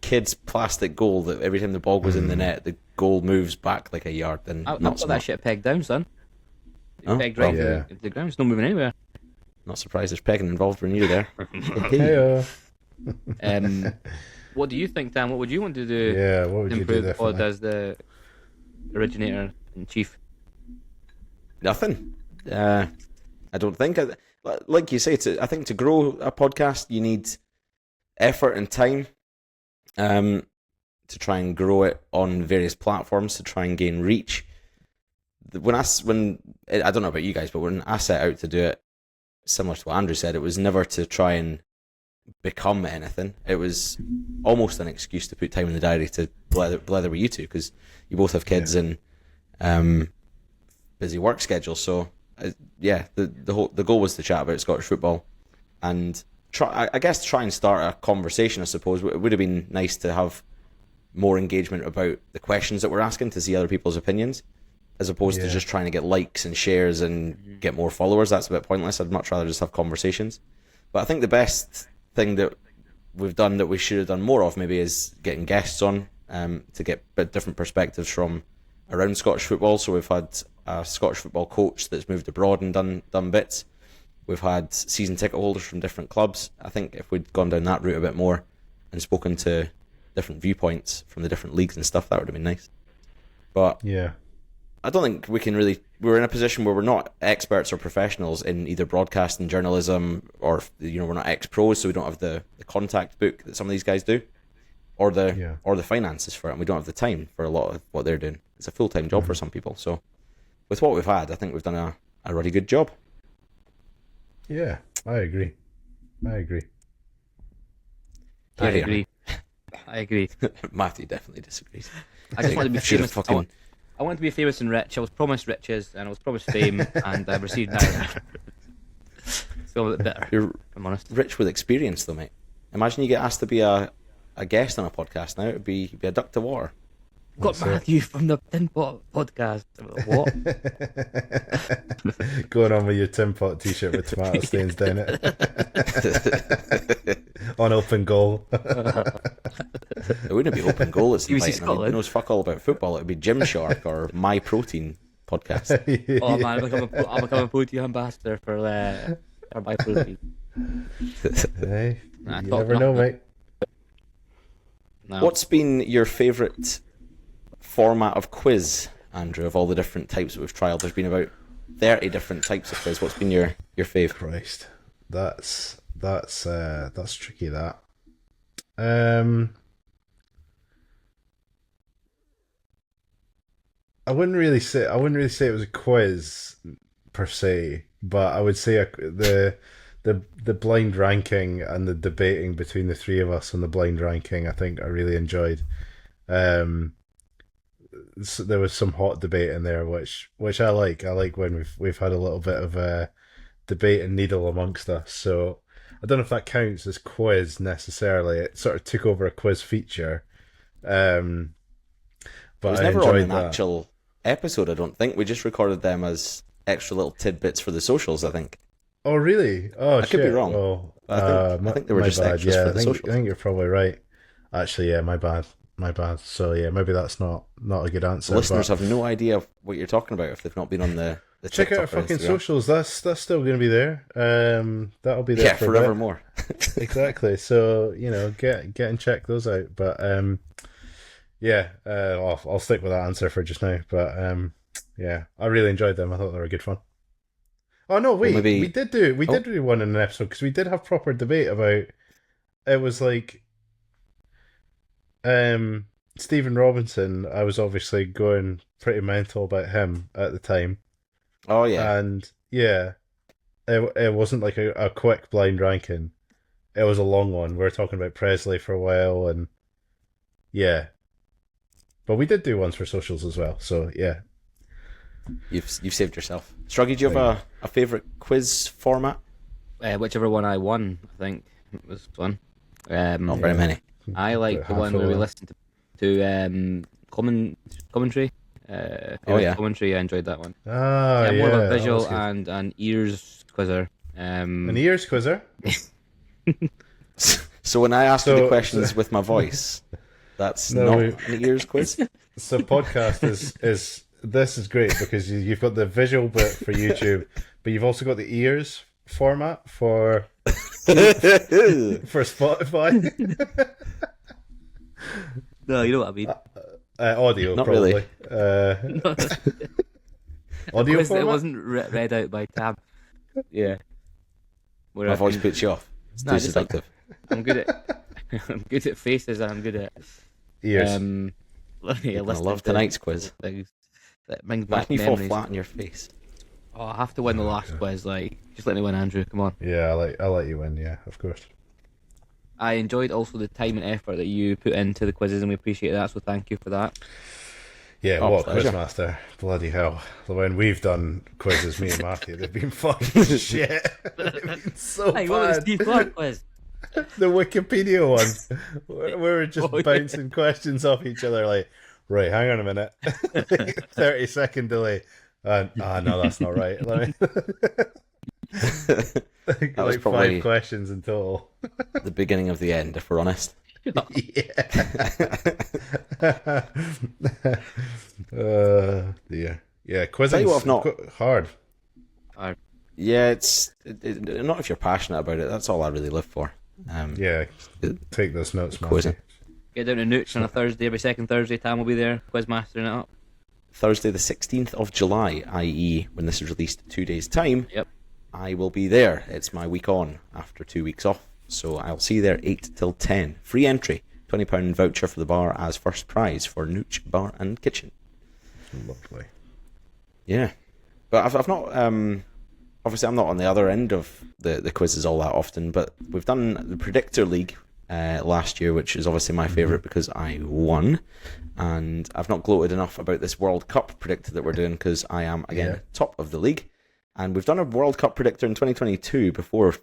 kid's plastic goal that every time the ball goes in the net, the goal moves back like a yard, then I've not got smart. that shit pegged down, son. It's Oh, pegged right well, yeah. to the ground. It's not moving anywhere. Not surprised there's pegging involved when you're there. Heyo. What do you think, Dan? What would you want to do Yeah, what would to you do improve the pod differently? as the originator in chief? Nothing. I don't think. Like you say, I think to grow a podcast, you need effort and time to try and grow it on various platforms to try and gain reach. When I don't know about you guys, but when I set out to do it, similar to what Andrew said, it was never to try and become anything. It was almost an excuse to put time in the diary to blether with you two, because you both have kids and busy work schedules. So the goal was to chat about Scottish football and try and start a conversation. I suppose it would have been nice to have more engagement about the questions that we're asking, to see other people's opinions, as opposed to just trying to get likes and shares and get more followers. That's a bit pointless. I'd much rather just have conversations. But I think the best thing that we've done that we should have done more of maybe is getting guests on to get a bit different perspectives from around Scottish football. So we've had a Scottish football coach that's moved abroad and done bits. We've had season ticket holders from different clubs. I think if we'd gone down that route a bit more and spoken to different viewpoints from the different leagues and stuff, that would have been nice. But Yeah. I don't think we can really. We're in a position where we're not experts or professionals in either broadcasting, journalism, or we're not ex-pros, so we don't have the contact book that some of these guys do, or the finances for it. And we don't have the time for a lot of what they're doing. It's a full-time job for some people. So with what we've had, I think we've done a really good job. Yeah, I agree. I Here. agree. I agree. Matthew definitely disagrees. I just want to be Should have famous. fucking. I want to be famous and rich. I was promised riches and I was promised fame, and I've received neither. So a bit bitter, You're if I'm honest. rich with experience, though, mate. Imagine you get asked to be a guest on a podcast now. It'd be a duck to water. Got That's it. Matthew from the Tinpot podcast. What? Going on with your Tinpot t-shirt with tomato stains down it. On open goal. It wouldn't be open goal. It's BBC inviting. I mean, Scotland. who knows fuck all about football? It'd be Gymshark or My Protein podcast. Oh man, I'll become a protein ambassador for my protein. Hey, Nah, you talk never know, nothing. mate. No. What's been your favourite format of quiz, Andrew, of all the different types that we've trialled? There's been about 30 different types of quiz. What's been your favourite? Christ, that's tricky. That. I wouldn't really say it was a quiz per se, but I would say the blind ranking and the debating between the three of us on the blind ranking, I think I really enjoyed. So there was some hot debate in there, which I like. I like when we've had a little bit of a debate and needle amongst us. So I don't know if that counts as quiz necessarily. It sort of took over a quiz feature. But It was I never on enjoyed an that. actual episode, I don't think. We just recorded them as extra little tidbits for the socials, I think. Oh really? Oh, I could be shit. wrong. Oh, I think they were my just bad. extras Yeah, for I the think, socials. I think you're probably right. Actually, yeah, my bad. So yeah, maybe that's not a good answer. Listeners but have no idea what you're talking about if they've not been on the the Check out our TikTok or fucking Instagram. socials. That's still going to be there. That'll be there Yeah, for a bit. forevermore. Exactly. So get and check those out. But yeah, I'll stick with that answer for just now. But yeah, I really enjoyed them. I thought they were good fun. Oh no, wait, maybe- we did do one in an episode because we did have proper debate about. It was like, Stephen Robinson. I was obviously going pretty mental about him at the time, Oh yeah. and yeah, it wasn't like a quick blind ranking. It was a long one. We were talking about Presley for a while, and yeah, but we did do ones for socials as well. So yeah, You've saved yourself. Struggy, do you have a favourite quiz format? Whichever one I won, I think was fun. Not very many. I like the one where we listened to commentary. yeah. Commentary. I enjoyed that one. Ah, I'm more of a that visual was good. and an ears quizzer. An ears quizzer. So when I ask you So- the questions with my voice, that's No, not we- an ears quiz. So podcast is this is great because you've got the visual bit for YouTube, but you've also got the ears format for Spotify. No, you know what I mean. Audio, Not probably. really. Audio Quiz that format. wasn't read out by Tam. Yeah. Where My I voice can- puts you off. It's No, too just like- seductive. I'm good at I'm good at faces and I'm good at Ears. yeah, I listening love to tonight's quiz. things that brings back Imagine you fall memories. flat on your face. Oh, I have to win the last quiz. Like, just let me win, Andrew. Come on. Yeah, I'll let you win. Yeah, of course. I enjoyed also the time and effort that you put into the quizzes, and we appreciate that. So thank you for that. Yeah, Oh, what a pleasure. quizmaster! Bloody hell! When we've done quizzes, me and Matthew, they've been fucking shit. They've been so Hey, what was bad. Steve Clark quiz? The Wikipedia one, where we were just Oh, yeah. bouncing questions off each other. Like, right, hang on a minute, 30-second delay. No, that's not right. That was Like probably 5 questions in total. the beginning of the end, if we're honest. Dear. Yeah, quizzing Tell you what, I've not- hard. Yeah, not if you're passionate about it. That's all I really live for. Yeah, take those notes, man. Quizzing. Get down to Nooch on a Thursday. Every second Thursday, Tam will be there, quiz mastering it up. Thursday the 16th of July, i.e. when this is released 2 days' time, Yep. I will be there. It's my week on after 2 weeks off. So I'll see you there 8 till 10. Free entry. £20 voucher for the bar as first prize for Nooch Bar and Kitchen. Lovely. Yeah. But I've not... obviously, I'm not on the other end of the quizzes all that often, but we've done the Predictor League last year, which is obviously my favourite because I won. And I've not gloated enough about this World Cup predictor that we're doing because I am, again, top of the league. And we've done a World Cup predictor in 2022,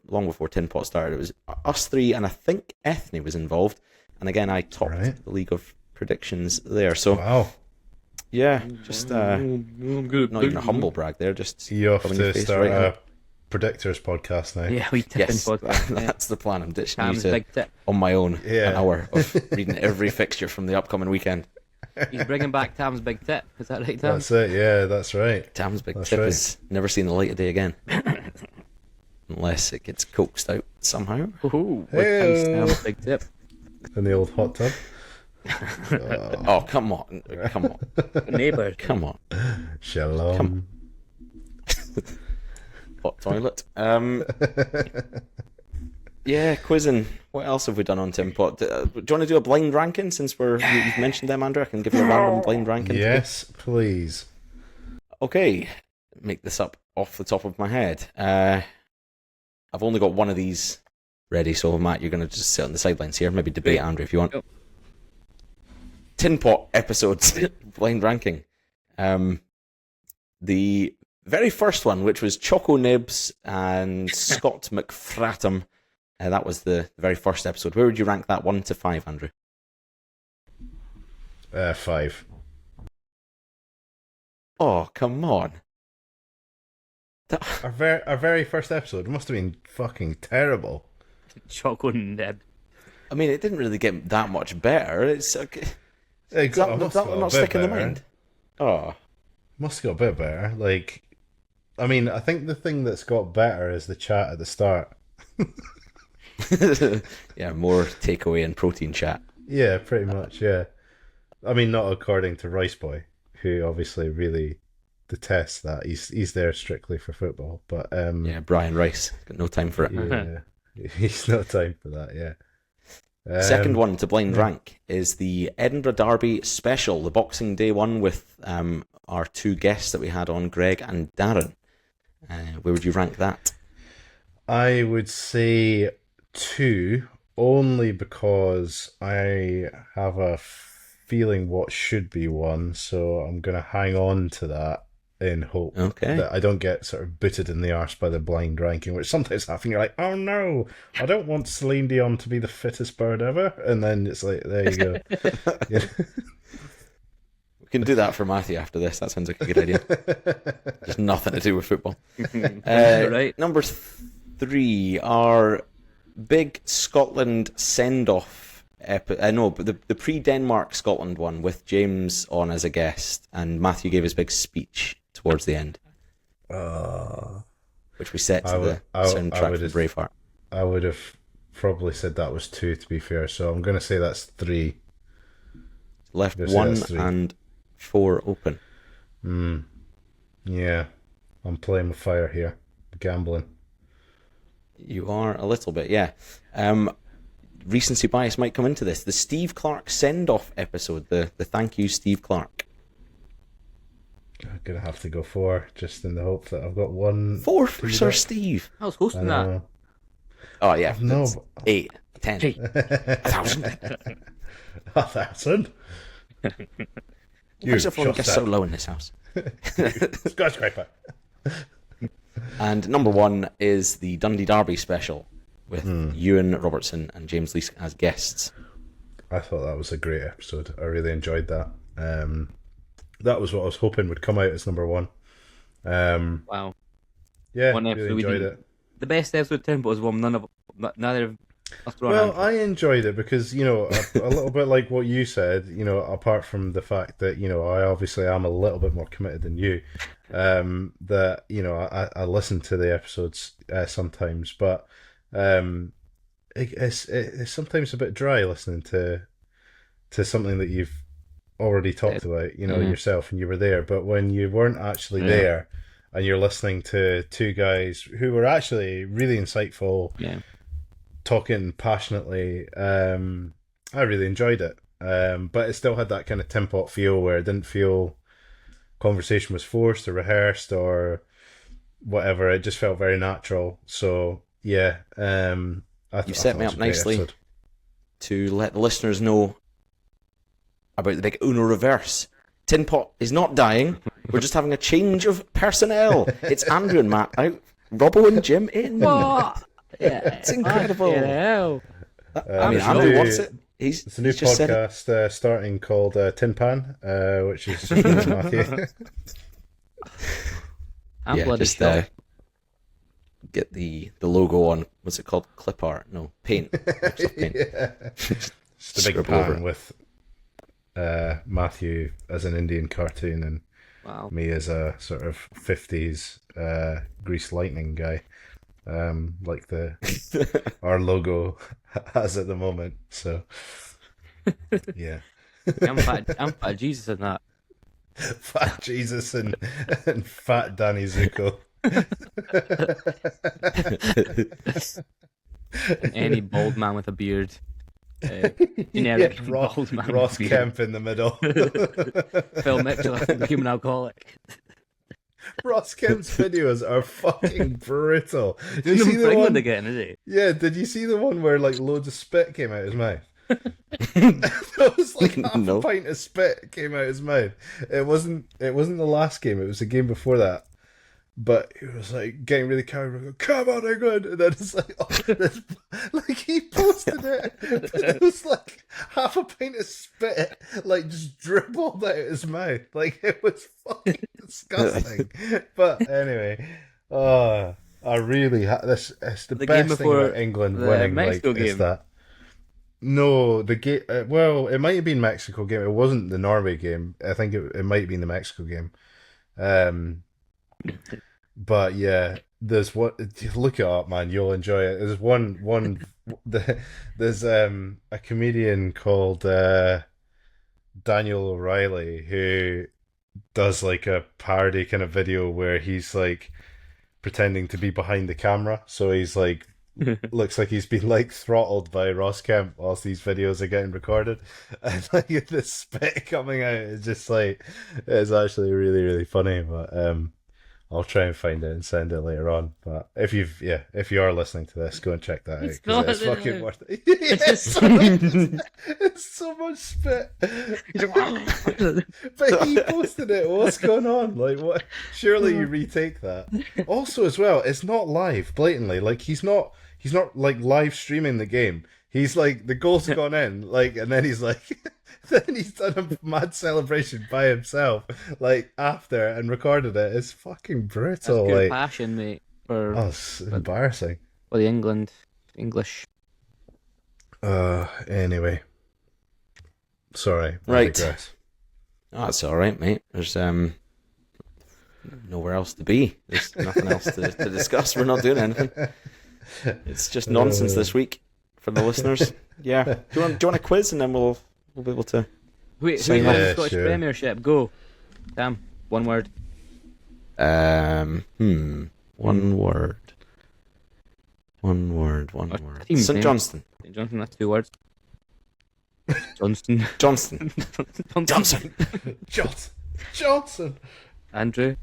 long before Tinpot started. It was us three, and I think Ethne was involved. And again, I topped Right. the league of predictions there. So, Wow. yeah, just not even a humble brag there, just You have rubbing your to face start right a now. predictors podcast now. Yeah, we tip Yes, in podcast. Yeah. that's the plan. I'm ditching you Tam's to big tip. on my own Yeah. an hour of reading every fixture from the upcoming weekend. He's bringing back Tam's big tip. Is that right, Tam? That's it. Yeah, that's right. Tam's big That's tip right. is never seen the light of day again. Unless it gets coaxed out somehow. Ooh, Hey-o. Tam's big tip. In the old hot tub. Oh, come on. Come on. Neighbour. Come on. Shalom. Come Hot toilet. Yeah, quizzing. What else have we done on Tinpot? Do you want to do a blind ranking since you've mentioned them, Andrew? I can give you a random blind ranking. Yes, please. Okay, make this up off the top of my head. I've only got one of these ready, so Matt, you're going to just sit on the sidelines here. Maybe debate Andrew if you want. Yep. Tinpot episodes blind ranking. The very first one, which was Choco Nibs and Scott McFratham. That was the very first episode. Where would you rank that 1 to 5, Andrew? 5. Oh, come on. Our very first episode must have been fucking terrible. Choco nib. I mean, it didn't really get that much better. It's okay. It Does that must have got a not bit stick in the better. mind? Oh, Must have got a bit better. Like, I mean, I think the thing that's got better is the chat at the start. Yeah, more takeaway and protein chat. Yeah, pretty much. Yeah. I mean, not according to Rice Boy, who obviously really detests that. He's there strictly for football, but Yeah, Brian Rice got no time for it. yeah, he's no time for that. Yeah. Second one to blind rank is the Edinburgh Derby special, the Boxing Day one with our two guests that we had on, Greg and Darren. Where would you rank that? I would say 2, only because I have a feeling what should be 1, so I'm going to hang on to that in hope that I don't get sort of booted in the arse by the blind ranking, which sometimes happens. You're like, oh no, I don't want Celine Dion to be the fittest bird ever. And then it's like, there you go. Yeah. We can do that for Matthew after this. That sounds like a good idea. Just nothing to do with football. Right. Number 3, our big Scotland send-off no, but the pre-Denmark Scotland one with James on as a guest, and Matthew gave his big speech towards the end, which we set to the soundtrack for Braveheart. I would have probably said that was 2, to be fair, so I'm going to say that's 3. Left 1 and 4 open. Yeah, I'm playing with fire here. Gambling. You are a little bit, yeah. Recency bias might come into this. The Steve Clark send-off episode, the thank you Steve Clark. I'm going to have to go 4, just in the hope that I've got 1. 4 for Sir Steve. I was hosting that. Oh, yeah. No. 8, 10, 1,000. 1,000? Why does everyone get so low in this house? Skyscraper. And number 1 is the Dundee Derby special with Ewan Robertson and James Leask as guests. I thought that was a great episode. I really enjoyed that. That was what I was hoping would come out as number 1. Wow. Yeah, One episode really enjoyed it. The best episode of Tinpot was one neither of us were on. Well, I enjoyed it because, a little bit like what you said, apart from the fact that, I obviously am a little bit more committed than you, that, I listen to the episodes sometimes, but it's sometimes a bit dry listening to something that you've already talked about, yourself, and you were there. But when you weren't actually there and you're listening to two guys who were actually really insightful, talking passionately, I really enjoyed it. But it still had that kind of Tinpot feel where it didn't feel conversation was forced or rehearsed or whatever. It just felt very natural. So yeah, you set me up nicely to let the listeners know about the big Uno reverse. Tinpot is not dying. We're just having a change of personnel. It's Andrew and Matt out, Robbo and Jim in. What? Yeah, it's incredible. Hell. I mean, Andrew wants it. It's a new podcast starting called Tin Pan, which is just Matthew. I'm bloody just sure. get the logo on. What's it called? Clip art? No, paint. Paint. Just a big pan with Matthew as an Indian cartoon and me as a sort of 50s Grease Lightning guy, like our logo has at the moment. So yeah, I'm fat Jesus in that. Fat Jesus and Fat Danny Zuko. And any bald man with a beard. Generic bald man Ross with a beard. Kemp in the middle. Phil Mitchell, the human alcoholic. Ross Kemp's videos are fucking brutal. Did Doing you them see for the England one? again, is he? Yeah, did you see the one where like loads of spit came out his mouth? It was like half No. a pint of spit came out his mouth. It wasn't the last game, it was the game before that. But he was like getting really carried away, come on England, and then it's like, like he posted it, but it was like half a pint of spit, like just dribbled out his mouth, like it was fucking disgusting. But anyway, I really this. It's the best thing about England winning. Mexico like, game. is that. No, the game. Well, it might have been Mexico game. It wasn't the Norway game. I think it might have been the Mexico game. But yeah, there's what look it up, man. You'll enjoy it. There's there's a comedian called Daniel O'Reilly who does like a parody kind of video where he's like pretending to be behind the camera. So he's like looks like he's been like throttled by Ross Kemp whilst these videos are getting recorded, and like the spit coming out is just like it's actually really really funny. But I'll try and find it and send it later on. But if if you are listening to this, go and check that It's out not, because it's fucking worth it. It's so much spit. But he posted it. What's going on? Like, what? Surely you retake that. Also, as well, it's not live. Blatantly, like he's not like live streaming the game. He's like the goal's gone in, like, and then he's like, then he's done a mad celebration by himself, like after and recorded it. It's fucking brutal. That's good Like, passion, mate, for it's embarrassing. the English. Anyway, sorry. I Right. digress. Oh, that's all right, mate. There's nowhere else to be. There's nothing else to discuss. We're not doing anything. It's just nonsense this week for the listeners. Yeah. Do you want a quiz, and then we'll be able to. Wait, Sign who's off. won the Yeah, Scottish sure. Premiership? Go, Sam. One word. One word. One word. team St name. Johnston. St. Johnson. That's 2 words. Johnston. Johnston. Johnson. Johnson. Andrew.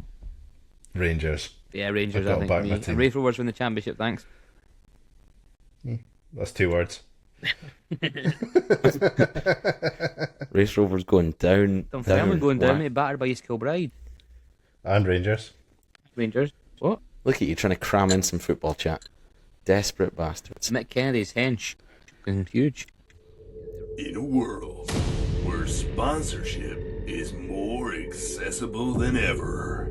Rangers. Yeah, Rangers. I've got I to back my think. team. And Raith Rovers win the championship. Thanks. That's 2 words. Race Rovers going down. Dunfermline going down, Why? mate. Battered by East Kilbride. And Rangers. Rangers. What? Look at you trying to cram in some football chat. Desperate bastards. Mick Kennedy's hench. Fucking huge. In a world where sponsorship is more accessible than ever,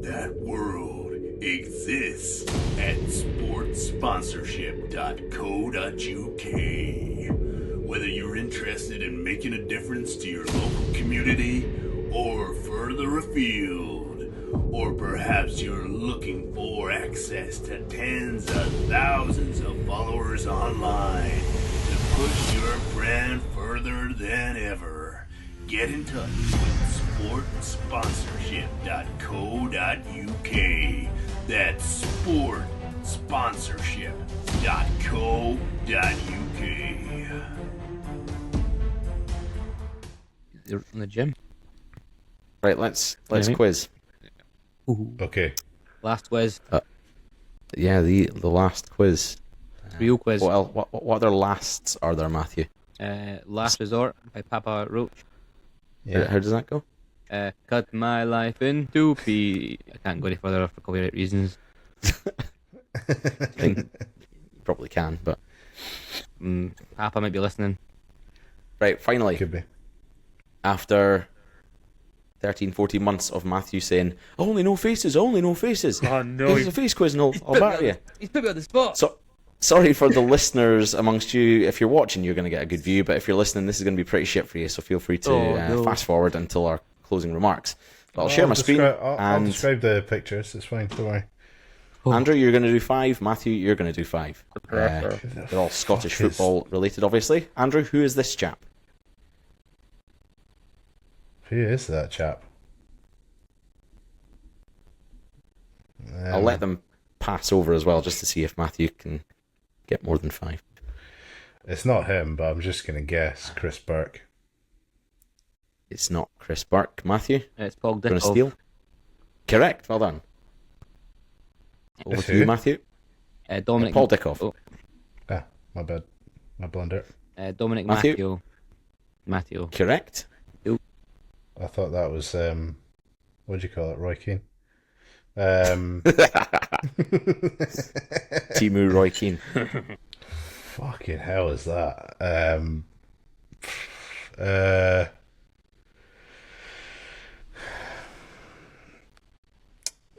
that world exists at sportsponsorship.co.uk. Whether you're interested in making a difference to your local community or further afield, or perhaps you're looking for access to tens of thousands of followers online to push your brand further than ever, get in touch with sportsponsorship.co.uk. That's sportsponsorship.co.uk. They're in the gym. Right, let's Mhm. quiz. Okay. Last quiz. Yeah, the last quiz. Real quiz. What other lasts are there, Matthew? Last Resort by Papa Roach. Yeah. How does that go? Cut my life into pieces. I can't go any further for copyright reasons. I think you probably can, but Papa might be listening. right. Finally, Could be. after 13, 14 months of Matthew saying, only no faces. Oh no! This is a face quiz and I'll batter you. He's put me on the spot. So, sorry for the listeners amongst you. If you're watching, you're going to get a good view, but if you're listening, this is going to be pretty shit for you, so feel free to no. fast forward until our closing remarks. But I'll share my screen, I'll and describe the pictures. It's fine. Don't worry. Andrew, you're going to do 5. Matthew, you're going to do 5. They're all Scottish fuck is- football related, obviously. Andrew, who is this chap? Who is that chap? I'll let them pass over as well, just to see if Matthew can get more than 5. It's not him, but I'm just gonna guess Chris Burke. It's not Chris Burke. Matthew, It's Paul going to Dickov. steal? Correct, well done. Over It's to you, who? Matthew. Dominic. Paul Dickov. Oh, Ah, my bad. My blunder. Dominic Matthew? Matthew. Correct. I thought that was what do you call it, Roy Keane? Timu Roy Keane. Fucking hell is that?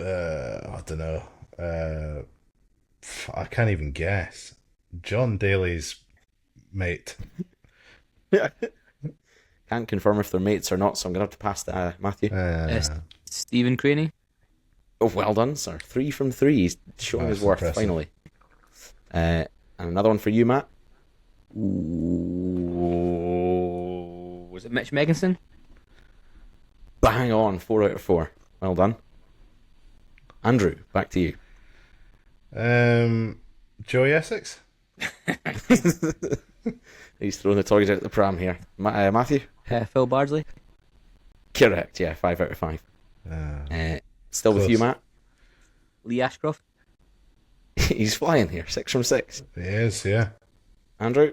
I don't know. I can't even guess. John Daly's mate. Can't confirm if they're mates or not, so I'm going to have to pass to Matthew. Stephen Craney. Oh, well done, sir. 3 from 3. He's showing That's his worth, impressive. finally. And another one for you, Matt. Ooh, Was it Mitch Megginson? bang on, 4 out of 4. Well done. Andrew, back to you. Joey Essex. He's throwing the toys out the pram here. Matthew? Phil Bardsley? Correct, yeah, 5 out of 5. Still with Close. you, Matt. Lee Ashcroft? He's flying here, 6 from 6. He is, yeah. Andrew?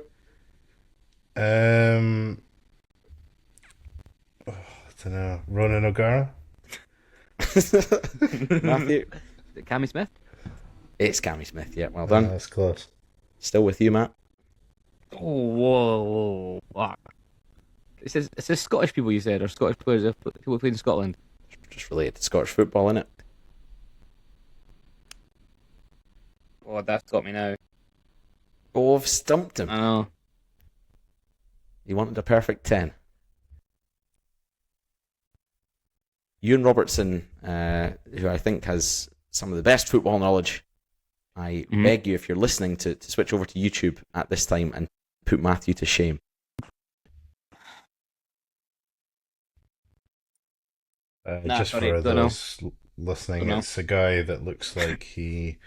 I don't know. Ronan O'Gara. Matthew? Is it Cammy Smith? It's Cammy Smith, yeah, well done. That's close. Still with you, Matt. Oh, whoa, fuck. It says Scottish people, you said, or Scottish players, people who played in Scotland. Just related to Scottish football, innit? Oh, that's got me now. Oh, I've stumped him. I know. He wanted a perfect 10. Ewan Robertson, who I think has some of the best football knowledge, I beg you, if you're listening, to switch over to YouTube at this time and put Matthew to shame. Just sorry, for don't know. those listening, Don't know. it's a guy that looks like he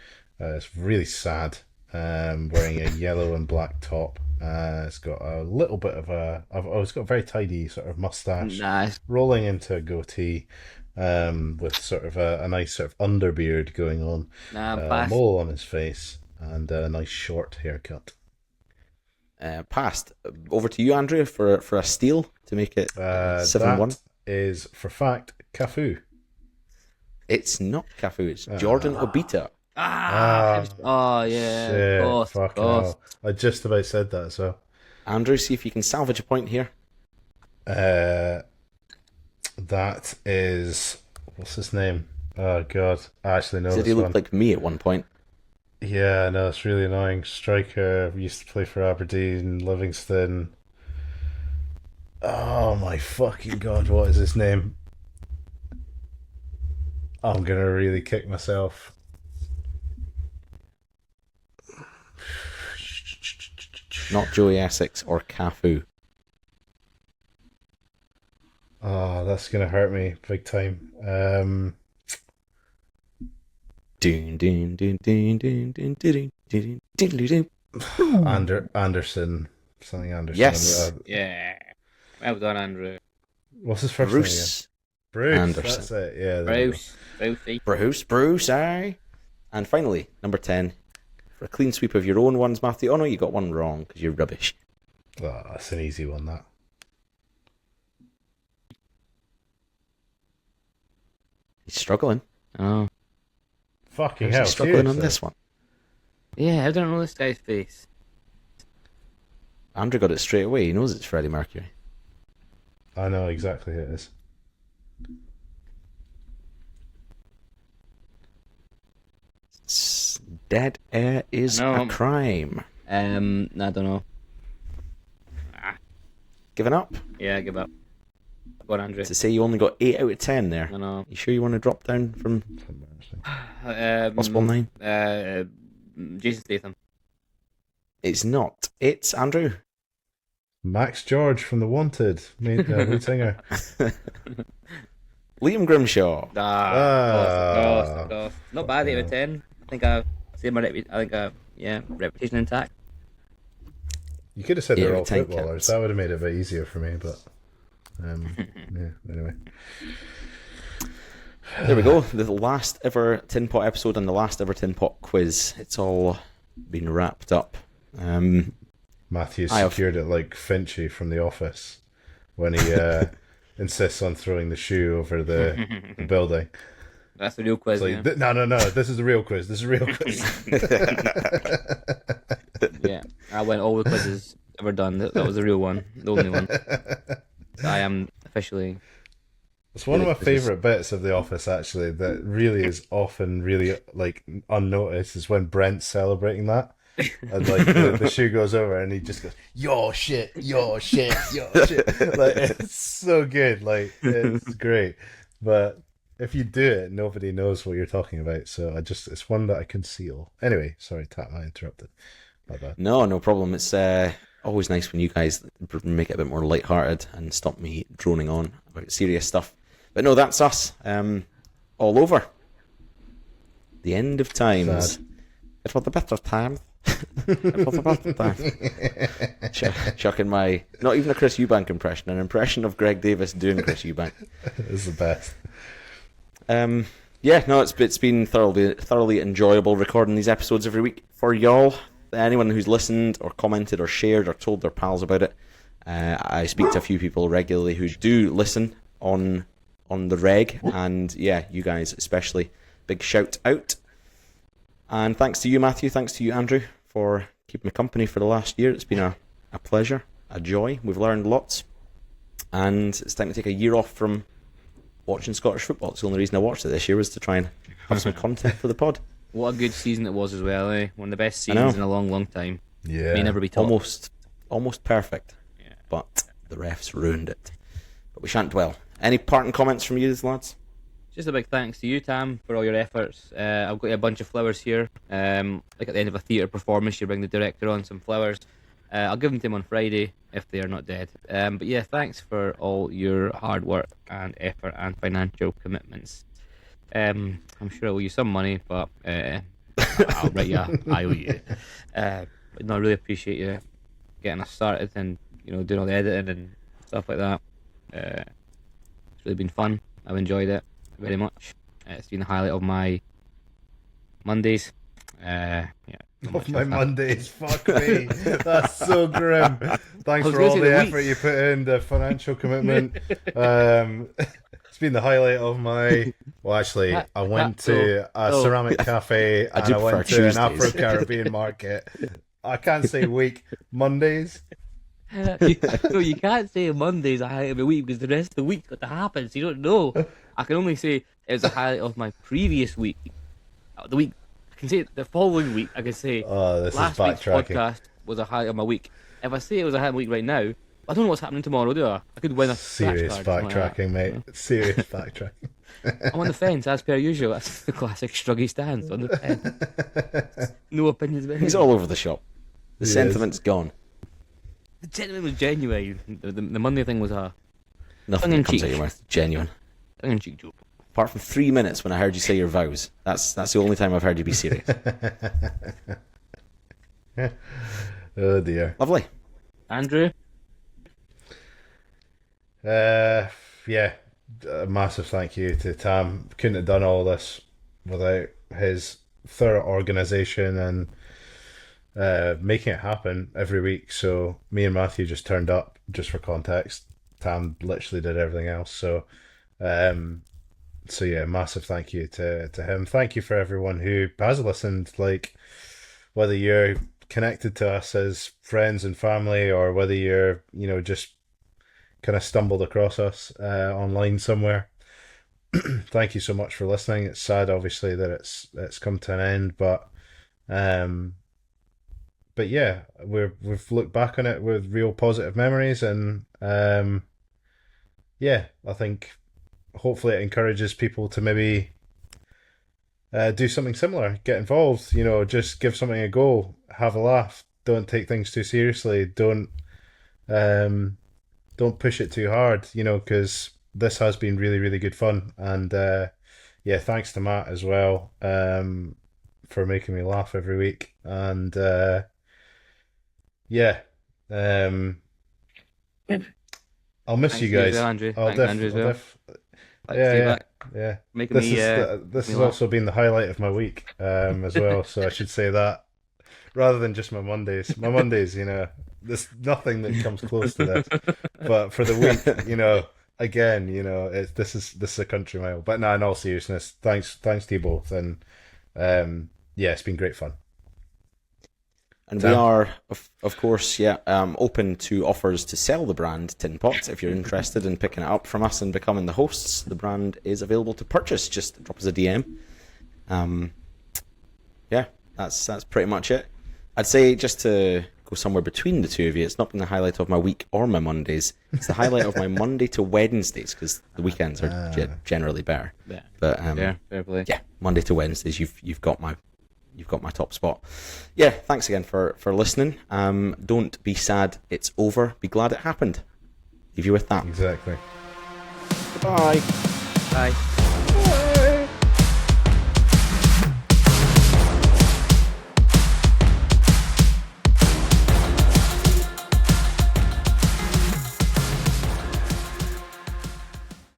is really sad, wearing a yellow and black top. It's got a little bit of it's got a very tidy sort of mustache, Nah, rolling into a goatee, with sort of a nice sort of underbeard going on, pass. mole on his face, and a nice short haircut. Passed. Over to you, Andrew, for a steal to make it 7-1. That is for fact Cafu. It's not Cafu, it's Jordan Obita. Oh, yeah. Shit, Of course, fucking of course. hell. I just about said that, so. Andrew, see if you can salvage a point here. That is, what's his name? Oh god, I actually know Said this he one. looked like me at one point. Yeah, no, it's really annoying. Striker, used to play for Aberdeen, Livingston. Oh my fucking god, what is his name? I'm gonna really kick myself. Not Joey Essex or Cafu. Oh, that's gonna hurt me big time. Dun, dun, dun, dun, dun, dun, dun, dun, dun, dun, dun. Anderson, something Anderson. Yes. Yeah. Well done, Andrew. What's his first name again? Bruce. Bruce. Anderson. That's it. Yeah. there we go. Bruce, aye. And finally, number 10. For a clean sweep of your own ones, Matthew. Oh no, you got one wrong because you're rubbish. Oh, that's an easy one, that. He's struggling. Oh. Fucking How's hell. he struggling on seriously? this one? Yeah, I don't know this guy's face. Andrew got it straight away. He knows it's Freddie Mercury. I know exactly who it is. Dead air is I know. a crime. I don't know. Giving up? Yeah, give up. Go on, Andrew. To say you only got 8 out of 10 there. I know. You sure you want to drop down from possible 9? Jason Statham. It's not. It's Andrew. Max George from The Wanted, lead singer. Liam Grimshaw. Of course. Not bad, 8 out of 10. I think I've saved my reputation intact. You could have said Yeah, they're all retain footballers. cats. That would have made it a bit easier for me, but yeah. Anyway, There we go. The last ever Tin Pot episode and the last ever Tin Pot quiz. It's all been wrapped up. Matthew's I have- secured it like Finchy from The Office when he insists on throwing the shoe over the building. That's the real quiz. It's like, no, this is a real quiz. This is a real quiz. Yeah, I went all the quizzes ever done. That was the real one, the only one. So I am officially. It's one of my This is- favourite bits of The Office, actually, that really is often really like unnoticed, is when Brent's celebrating that. And like the shoe goes over and he just goes, your shit, your shit, your shit. Like, it's so good. Like, it's great. But if you do it, nobody knows what you're talking about. So it's one that I conceal. Anyway, sorry, Tam, I interrupted. My bad. No problem. It's always nice when you guys make it a bit more lighthearted and stop me droning on about serious stuff. But no, that's us. All over. The end of times. Sad. It was the better times. It was the better times. Chucking my, not even a Chris Eubank impression, an impression of Greg Davis doing Chris Eubank. It's the best. Yeah, no, it's been thoroughly enjoyable recording these episodes every week for y'all. Anyone who's listened or commented or shared or told their pals about it, I speak to a few people regularly who do listen on the reg, and yeah, you guys especially, big shout out. And thanks to you, Matthew, thanks to you, Andrew, for keeping me company for the last year. It's been a pleasure, a joy. We've learned lots, and it's time to take a year off from watching Scottish football. It's the only reason I watched it this year was to try and have some content for the pod. What a good season it was as well, eh? One of the best seasons in a long time. Yeah. May never be topped. Almost perfect. Yeah. But the refs ruined it. But we shan't dwell. Any parting comments from you, lads? Just a big thanks to you, Tam, for all your efforts. I've got you a bunch of flowers here. Like at the end of a theatre performance, you bring the director on some flowers. I'll give them to him on Friday if they are not dead. But yeah, thanks for all your hard work and effort and financial commitments. I'm sure I owe you some money, but I'll write you. I owe you. But no, I really appreciate you getting us started and doing all the editing and stuff like that. It's really been fun. I've enjoyed it very much. It's been the highlight of my Mondays. Yeah. Of my Mondays, fuck me. That's so grim. Thanks for all the effort you put in, the financial commitment. It's been the highlight of my. Well, actually, I went to a ceramic cafe and I went to an Afro-Caribbean market. I can't say week. Mondays. No, you can't say Monday's a highlight of the week because the rest of the week's got to happen, so you don't know. I can only say it was a highlight of my previous week. The week. I can say the following week. I can say last week's podcast was a highlight of my week. If I say it was a highlight of my week right now, I don't know what's happening tomorrow, do I? I could win a serious backtracking, mate. Serious backtracking. I'm on the fence, as per usual. That's the classic Struggy stance, on the fence. No opinions about it. He's all over the shop. The sentiment's gone. The sentiment was genuine. The Monday thing was a nothing that comes out of your mouth. Genuine. Tongue-in-cheek joke. Apart from 3 minutes when I heard you say your vows. That's the only time I've heard you be serious. Oh dear. Lovely. Andrew? Yeah. A massive thank you to Tam. Couldn't have done all this without his thorough organisation and making it happen every week. So me and Matthew just turned up, just for context. Tam literally did everything else. So yeah, massive thank you to him. Thank you for everyone who has listened, like whether you're connected to us as friends and family or whether you're, just kind of stumbled across us online somewhere. Thank you so much for listening. It's sad, obviously, that it's come to an end, but yeah, we've looked back on it with real positive memories, and yeah, I think hopefully it encourages people to maybe do something similar, get involved, just give something a go, have a laugh, don't take things too seriously, don't push it too hard, because this has been really, really good fun. And yeah, thanks to Matt as well for making me laugh every week. And yeah, I'll miss you guys. Andrew. I'll yeah. Making this has also been the highlight of my week as well. So I should say that rather than just my Mondays. My Mondays, there's nothing that comes close to this. But for the week, again, this is a country mile. But no, in all seriousness, thanks to you both, and yeah, it's been great fun. And we are, of course, open to offers to sell the brand Tinpot. If you're interested in picking it up from us and becoming the hosts, the brand is available to purchase. Just drop us a DM. Yeah, that's pretty much it. I'd say, just to go somewhere between the two of you. It's not been the highlight of my week or my Mondays. It's the highlight of my Monday to Wednesdays, because the weekends are generally better. Yeah. But fair play. yeah, Monday to Wednesdays, you've got my top spot. Yeah, thanks again for listening. Don't be sad it's over. Be glad it happened. Leave you with that. Exactly. Goodbye. Bye.